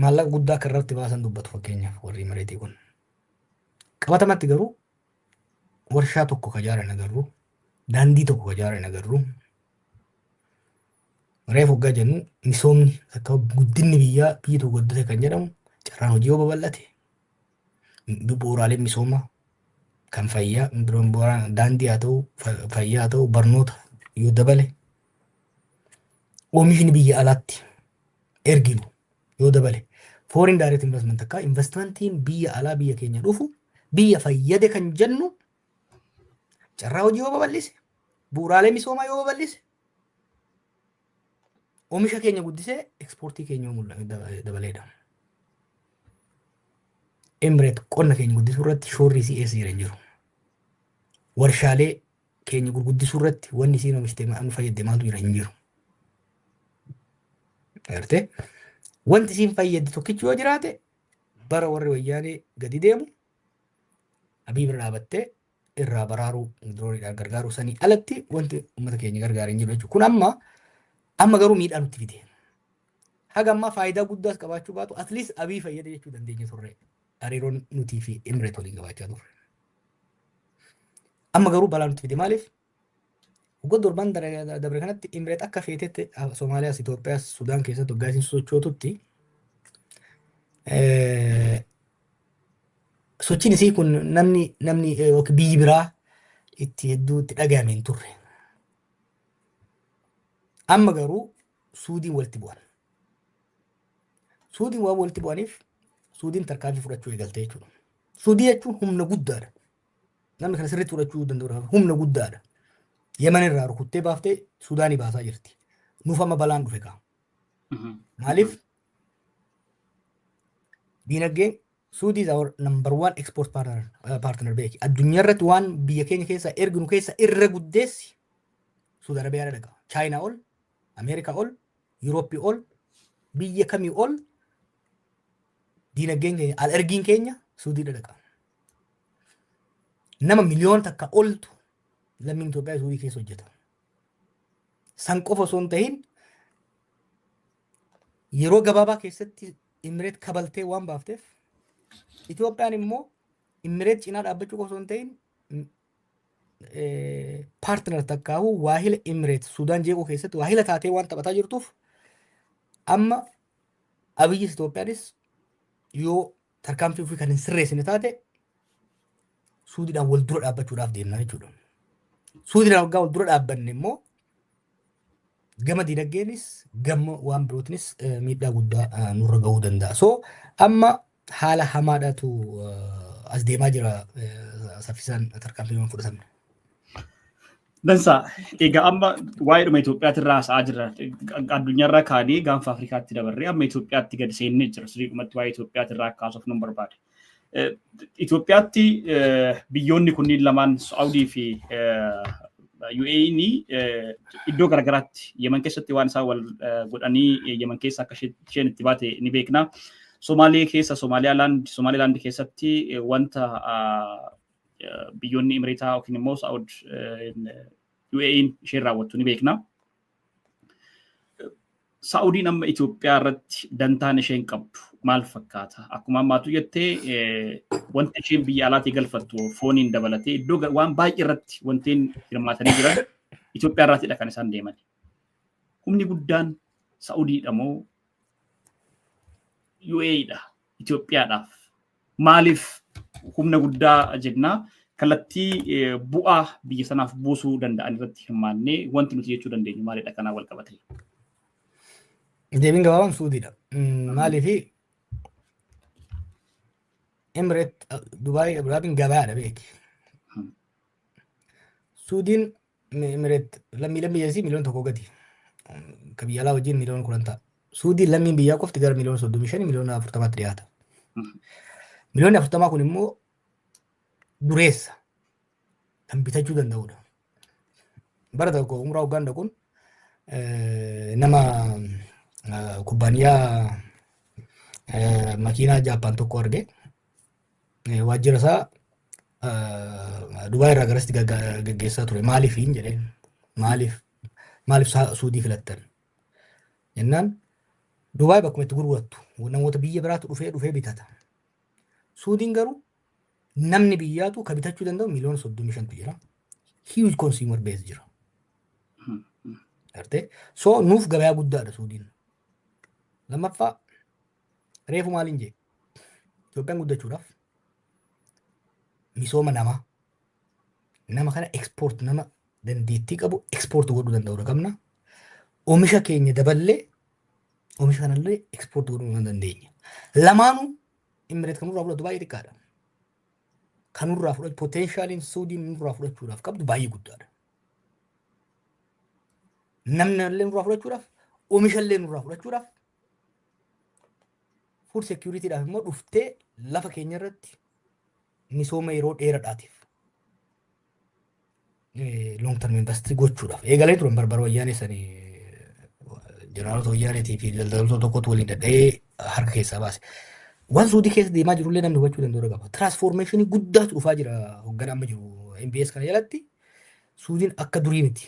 maallaqa guddaa akka irratti baasan dubbatu fakkeenyaaf warri Imireetii kun. Qabatamatti garuu warshaa tokko ka ijaaran agarru, daandii tokko ka ijaaran agarru. Reef hoggaa jennu misoomni akka guddinni biyyaa biyyi tokko guddate kan jedhamu carraan hojii yoo babal'ate bu'uuraaleen misoomaa kan fayyaa daandii haa ta'u fayyaa haa ta'u barnoota yoo dabale oomishni biyya alaatti erginu yoo dabale foreign direct investment akka investmentiin biyya alaa biyya keenya dhufu biyya fayyade kan jennu carraa hojii yoo babal'ise bu'uuraalee misoomaa yoo babal'ise oomisha keenya guddisee ekspoortii keenya dabaleedha. Emireet qonna keenya guddisuu irratti shoorri isii eessa jiran jiru. Warshaalee keenya gurguddisuu irratti wanni isiin oomishte nu fayyadde maaltu jira hin jiru. Agartee wanti isiin fayyadde tokkichi yoo jiraate bara warri wayyaanee gadi deemu abii bira dhaabattee irraa baraaruu dooniidhaan gargaaruu sanii alatti wanti uummata keenya gargaara hin jiru jechuudha. Kun amma garuu miidhaa nutti fide. Haga ammaa faayidaa guddaas qabaachuu baatu at least abii fayyade jechuu dandeenya turre. Hariiroon nutii fi Emireet waliin qabaachaa turre. Amma garuu balaa nutti fide maaliif? Waggoota torban dabre kanatti Emireet akka feetetti Somaaliyaas, Itoophiyaas, Sudaan keessatti waggaa isin sochootutti sochiin isii kun namni biyyi biraa itti hedduu itti dhagahame hin turre. Amma garuu Suudiin walitti bu'an. Suudiin waan walitti bu'aniif Suudiin tarkaanfii fudhachuu eegalte jechuudha. Suudii jechuun humna guddaadha. Namni kana sirriitti fudhachuu danda'u humna guddaadha. Yemen irraa rukuttee baaftee Suudaanii baasaa jirti. Nuuf amma balaan dhufe kaa. Maaliif? Diinagdeen Suudii is our number one export partner beeki. Addunyaa irratti waan biyya keenya keessa erginu keessa irra guddeessi Suudi Arabiyaa dhaqa. Chaayinaa ol, Ameerikaa ol, Yurooppii ol, biyya kamii ol diinagdeen keenya al ergiin keenya Suudii dhaqa. Nama miliyoona takka oltu lammiin Itoophiyaa Suudii keessa hojjeta. San qofa osoo hin ta'in yeroo gabaabaa keessatti Emireet kabaltee waan baafteef Itoophiyaan immoo Emireet cinaa dhaabbachuu qofa osoo hin ta'in paartiner takkaahu waahila Emireet Sudaan jeequu keessatti waahila taatee waan taphataa jirtuuf amma abiyyis Itoophiyaanis yoo tarkaanfii ofii kan hin sirreessine taate Suudiidhaan wal dura dhaabbachuudhaaf deemna jechuudha. Suudiidhaan waggaa wal dura dhaabbanne immoo gama diinagdeenis gama waan birootinis miidhaa guddaa nurra gahuu danda'a. So amma haala hamaadhaatu as deemaa jira saffisaan tarkaanfiiwwan fudhatamne. Dansaa egaa amma waa'ee dhuma Itoophiyaatti irraa haasa'aa jirra. Addunyaarraa kaanee gaanfa Afrikaatti dabarree amma Itoophiyaatti gadi seennee jira. Sirriidhumatti waa'ee Itoophiyaatti irraa kaasuuf nun barbaade. Itoophiyaatti biyyoonni kunniin lamaan Saawudii fi UAE'n iddoo garagaraatti Yemen keessatti waan isaan wal godhanii Yemen keessa akka isheen itti baate ni beekna. Somaalilaand keessatti wanta biyyoonni Emireetaa yookiin immoo Saawud UAE'n isheen raawwattu ni beekna. Saawudiin amma Itoophiyaa irratti dantaan isheen qabdu maal fakkaata? Akkuma ammaatu jettee wanti isheen biyya alaatii galfattu fooniin dabalatee iddoo waan baay'ee irratti wantiin hirmaatanii jiran Itoophiyaa irraatidha kan isaan deeman. Humni guddaan Saawudiidha moo UAEdha Itoophiyaadhaaf? Maaliif humna guddaa jennaa kallattii bu'aa biyya sanaaf buusuu danda'an irratti hirmaannee wanti nuti jechuu dandeenyu maalidha kanaa wal qabatee? Deebiin gabaabaan Suudiidha. Maaliif Emireet Dubaay Abudaabiin gabaadha beeki. Suudiin Emireet lammiileen biyya isii miliyoona tokko gati. Ka biyya alaa wajjin miliyoona 10 ta'a. Suudiin lammiin biyyaa qofti gara miliyoona 35 miliyoona 40 dhiyaata. Miliyoonni 40 kun immoo dureessa kan bitachuu danda'udha. Bara tokko umraa Ugaandaa kun nama kubbaaniyaa makiinaa Jaappaan tokko arge waajjira isaa Dubaay irraa garasitti gaggeessaa ture. Maaliif hin jedheen maaliif Suudii filattan jennaan Dubaay bakkuma itti gurgurattu namoota biyya biraatu dhufee bitata. Suudiin garuu namni biyyaatu ka bitachuu danda'u miliyoona 35 jira. Huge consumer base jira. Gartee so nuuf gabayaa guddaadha Suudiin. Lammaffaa reefu maaliin jee Itoophiyaan guddachuudhaaf misooma nama kana export nama dandeettii qabu export godhuu danda'udha qabna. Oomisha keenya daballee oomisha kanallee export godhuu hin dandeenya. Lamaanuu Imireet kanurraa fudhatu baay'ee xiqqaadha. Kanurraa fudhatu potentiaaliin Suudiin nurraa fudhachuudhaaf qabdu baay'ee guddaadha. Namni illee nurraa fudhachuudhaaf oomisha illee nurraa fudhachuudhaaf food securityidhaaf immoo dhuftee lafa keenya irratti misooma yeroo dheeraadhaatiif long term industry gochuudhaaf eegalee turan barbara wayyaanee sanii jeneraaloota wayyaaneetii fi daldaltoota tokkotu waliin dhadha'ee harka keessaa baase. Waan Suudii keessa deemaa jirullee namni hubachuu danda'u qaba. Transformationii guddaatu dhufaa jira hoogganaa amma jiru MBS kana jalatti. Suudiin akka durii miti.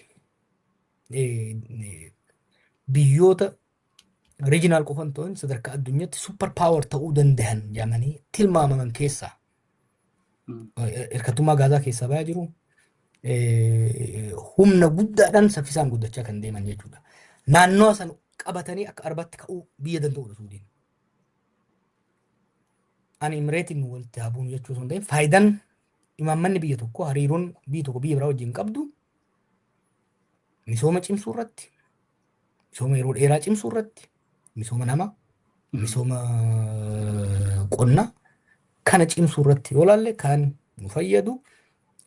Biyyoota regional qofan ta'an sadarkaa addunyaatti super power ta'uu danda'an jedhamanii tilmaamaman keessaa hirkattummaa gaazaa keessaa ba'aa jiru. Humna guddaadhaan saffisaan guddachaa kan deeman jechuudha. Naannoo san qabatanii akka arbaatti ka'uu biyya danda'udha Suudiin. Ani Imireetiin walitti haabuun jechuu osoo hin ta'in faayidaan imaammanni biyya tokko hariiroon biyya tokko biyya biraa wajjin qabdu misooma cimsuu irratti, misooma yeroo dheeraa cimsuu irratti, misooma nama, misooma qonna kana cimsuu irratti yoo ilaalle kan nu fayyadu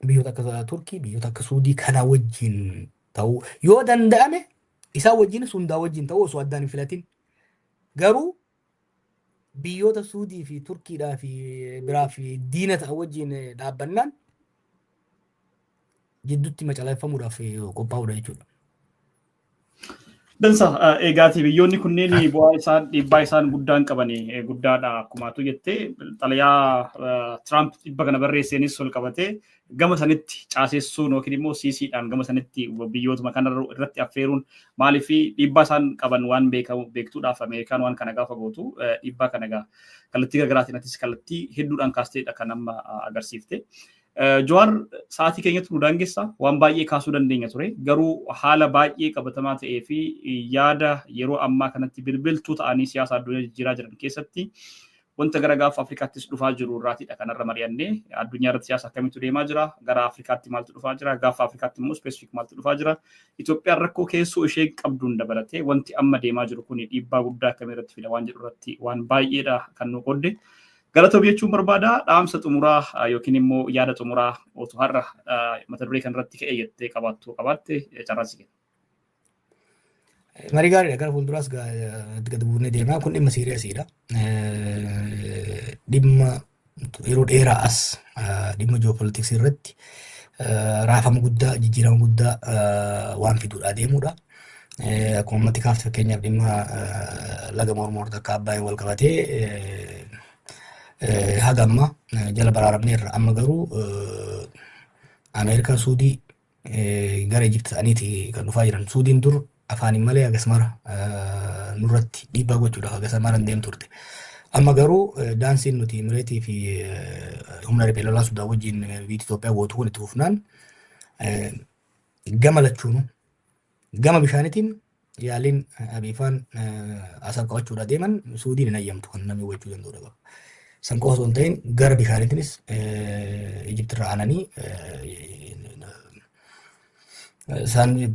biyyoota akka Turkii, biyyoota akka Suudii kana wajjin ta'uu yoo danda'ame isaa wajjin sundaa wajjin ta'uu osoo addaan hin filatin. Garuu biyyoota Suudii fi Turkiidhaa fi biraa fi diina ta'an wajjin dhaabbannaan jidduutti macalaaffamuudhaaf qophaa'uudha jechuudha. Dansa eegaati biyyoonni kunneen bu'aa isaan dhiibbaa isaan guddaan qaban guddaadha akkumaatu jettee xalayaa Trump dhibba kana barreesseenis ol qabatee gama sanitti caasessuun yookiin immoo siisiidhaan gama sanitti biyyootuma kana irratti affeeruun maaliif dhiibbaa isaan qaban waan beektuudhaaf Ameerikaan waan kana gaafa gootu dhiibbaa kana egaa kallattii garaagaraatiin kallattii hedduudhaan kaasteedha kan amma agarsiifte. Jowaar sa'aatii keenyatti nu daangessa waan baay'ee kaasuu dandeenya ture garuu haala baay'ee qabatamaa ta'ee fi yaada yeroo ammaa kanatti bilbiltuu ta'anii siyaasa addunyaa jijjiiraa jiran keessatti wanta gara gaafa Afrikaattis dhufaa jiru irraatidha kanarra mari'annee addunyaa irratti siyaasa akkamitti deemaa jira gara Afrikaatti maaltu dhufaa jira gaafa Afrikaatti immoo spesifik maaltu dhufaa jira Itoophiyaan rakkoo keessoo ishee qabduun dabalatee wanti amma deemaa jiru kun dhiibbaa guddaa akkamii irratti fida waan jedhu irratti waan baay'eedha kan nu qodde. Galata jechuun barbaada dhaamsa xumuraa yookiin immoo yaada xumuraa otoo har'a mata duree kanarratti ka'ee jettee qabaatte carraas kenna. Marii gaariidha gara fuulduraas gad buunee deemaa kun dhimma siiriyaasiidha. Dhimma yeroo dheeraa as dhimma ji'oopolitiksii irratti raafama guddaa jijjiirama guddaa waan fiduudhaa deemuudha. Akkuma ummati kaafte fakkeenyaaf dhimma laga mormoorta akka Abbaayeen wal qabatee haga amma jala baraaramneerra amma garuu Ameerikaa Suudii gara Ijipti ta'aniiti kan dhufaa jiran. Suudiin dur afaaniin malee agasmara nurratti dhiibbaa gochuudhaaf agasmara hin deemtu turte. Amma garuu daansiin nuti Imireetii fi humna riphee lolaa Sudaan wajjin biyya Itoophiyaa gootu kun itti fufnaan gama lachuunu gama bishaanitiin yaaliin Abiifaan asal qabachuudhaa deeman Suudiin hin ayyamtu kan namni hubachuu danda'udha qaba. San qofa osoo hin ta'in gara bishaaniitinis Ijiptirraa aananii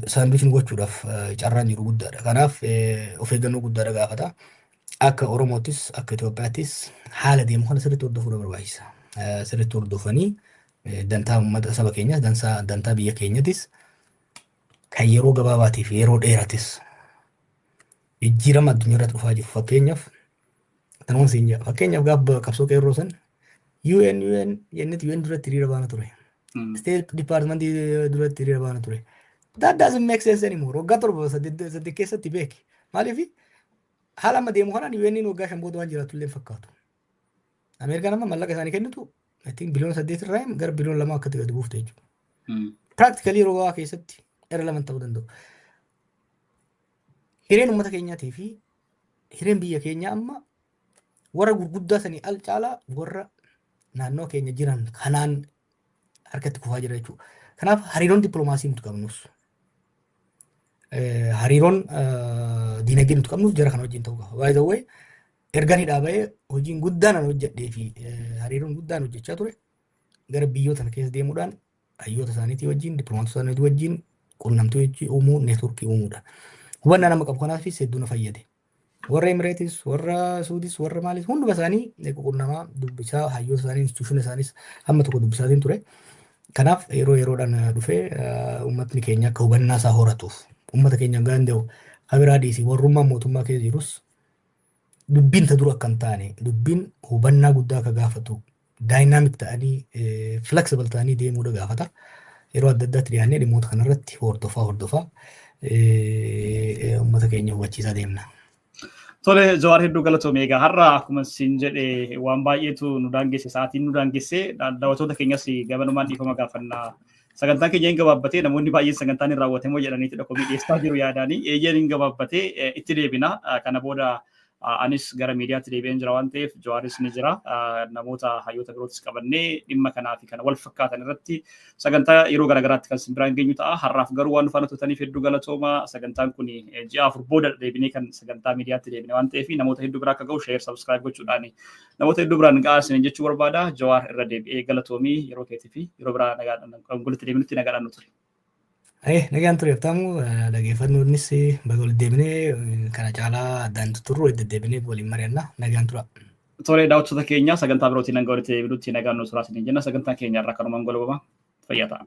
saanduuchiin gochuudhaaf carraan jiru guddaadha. Kanaaf of eeggannoo guddaadha gaafata. Akka Oromoottis akka Itoophiyaattis haala deemu kana sirriitti hordofuudha barbaachisa. Sirriitti hordofanii dantaa uummata saba keenyaas dantaa biyya keenyattis kan yeroo gabaabaatiif yeroo dheeratis jijjiirama addunyaa irratti dhufaa jiru fakkeenyaaf tanuma siin jedha fakkeenyaaf gaafa qabsoo qeerroo san UN jennetti UN duratti hiriira baana ture. State Department duratti hiriira baana ture. That doesn't make sense anymore. Waggaa torba saddeet keessatti beeki. Maaliif haala amma deemu kanaan UN waggaa 5 booda waan jiraatu illee fakkaatu. Ameerikaan amma mallaqa isaanii kennitu I think biliyoona 8 irraa gara biliyoona 2 akkatti gadi buufte jechuudha. Practically yeroo gabaa keessatti irrelevant ta'uu danda'u. Hireen uummata keenyaatii fi hireen biyya keenyaa amma warra gurguddaa sanii al caalaa warra naannoo keenya jiran kanaan harkatti kufaa jira jechuudha. Kanaaf hariiroon dippiloomaasii nuti qabnus hariiroon diinagdee nuti qabnus jara kana wajjin ta'uu qaba. By the way, erga ni dhaabee hojiin guddaan an hojjedhee fi hariiroon guddaan hojjechaa ture gara biyyoota kana keessa deemuudhaan hayyoota isaaniitii wajjin dippiloomaatota isaaniitii wajjin quunnamtii uumuu neetworkii uumuudhaan hubannaa nama qabu kanaafis hedduu na fayyade. Warra Emirates, warra Suudis, warra Maalis hunduma isaanii quunnamaa dubbisaa hayyoota isaanii instituushiina isaanis hamma tokko dubbisaatiin ture. Kanaaf yeroo yeroodhaan dhufee uummatni keenya akka hubannaa isaa horatuuf uummata keenya gaanda'u kabiraa dhiisii warrummaa mootummaa keessa jirus dubbiin ta dura akka hin taane dubbiin hubannaa guddaa akka gaafatu daayinaamik ta'anii flexible ta'anii deemuudha gaafata. Yeroo adda addaatti dhiyaannee dhimmoota kanarratti hordofaa uummata keenya hubachiisaa deemna. Tole Jawaar hedduu galatoomee egaa har'a akkuma isin jedhe waan baay'eetu nu daangesse sa'aatiin nu daangesse daawwattoota keenyas gabanumaan dhiifama gaafannaa. Sagantaan keenya hin gabaabbatee namoonni baay'een sagantaan hin raawwatamoo jedhaniitu dhaqomii dhiyeessaa jiru yaadaanii eeyyeen hin gabaabbatee itti deebina. Kana booda anis gara miidiyaatti deebi'een jira waan ta'eef Jawaaris ni jira. Namoota hayyoota birootis qabannee dhimma kanaa fi kana wal fakkaatan irratti sagantaa yeroo garaagaraatti kan isin biraan geenyu ta'a. Har'aaf garuu waan faana turtaniif hedduu galatooma. Sagantaan kun ji'a 4 booda deebinee kan sagantaa miidiyaatti deebine waan ta'eef namoota hedduu biraa akka ga'u share subscribe gochuudhaan namoota hedduu biraan ga'aa isin jechuu barbaada. Jawaar irra deebi'ee galatoomii yeroo keetii fi yeroo biraa nagaadhaan gulatti deebinutti nagaadhaan nu ture. Nagaan tureef ta'amu dhaggeeffannoonnis baga walitti deebinee kana caalaa addaan turru itti deebinee waliin mari'annaa nagaan tura. Tole daawwattoota keenya sagantaa birootiin hanga walitti deebinutti nagaan nu suraa isin jenna sagantaa keenya irraa kanumaan golbama fayyaa ta'a.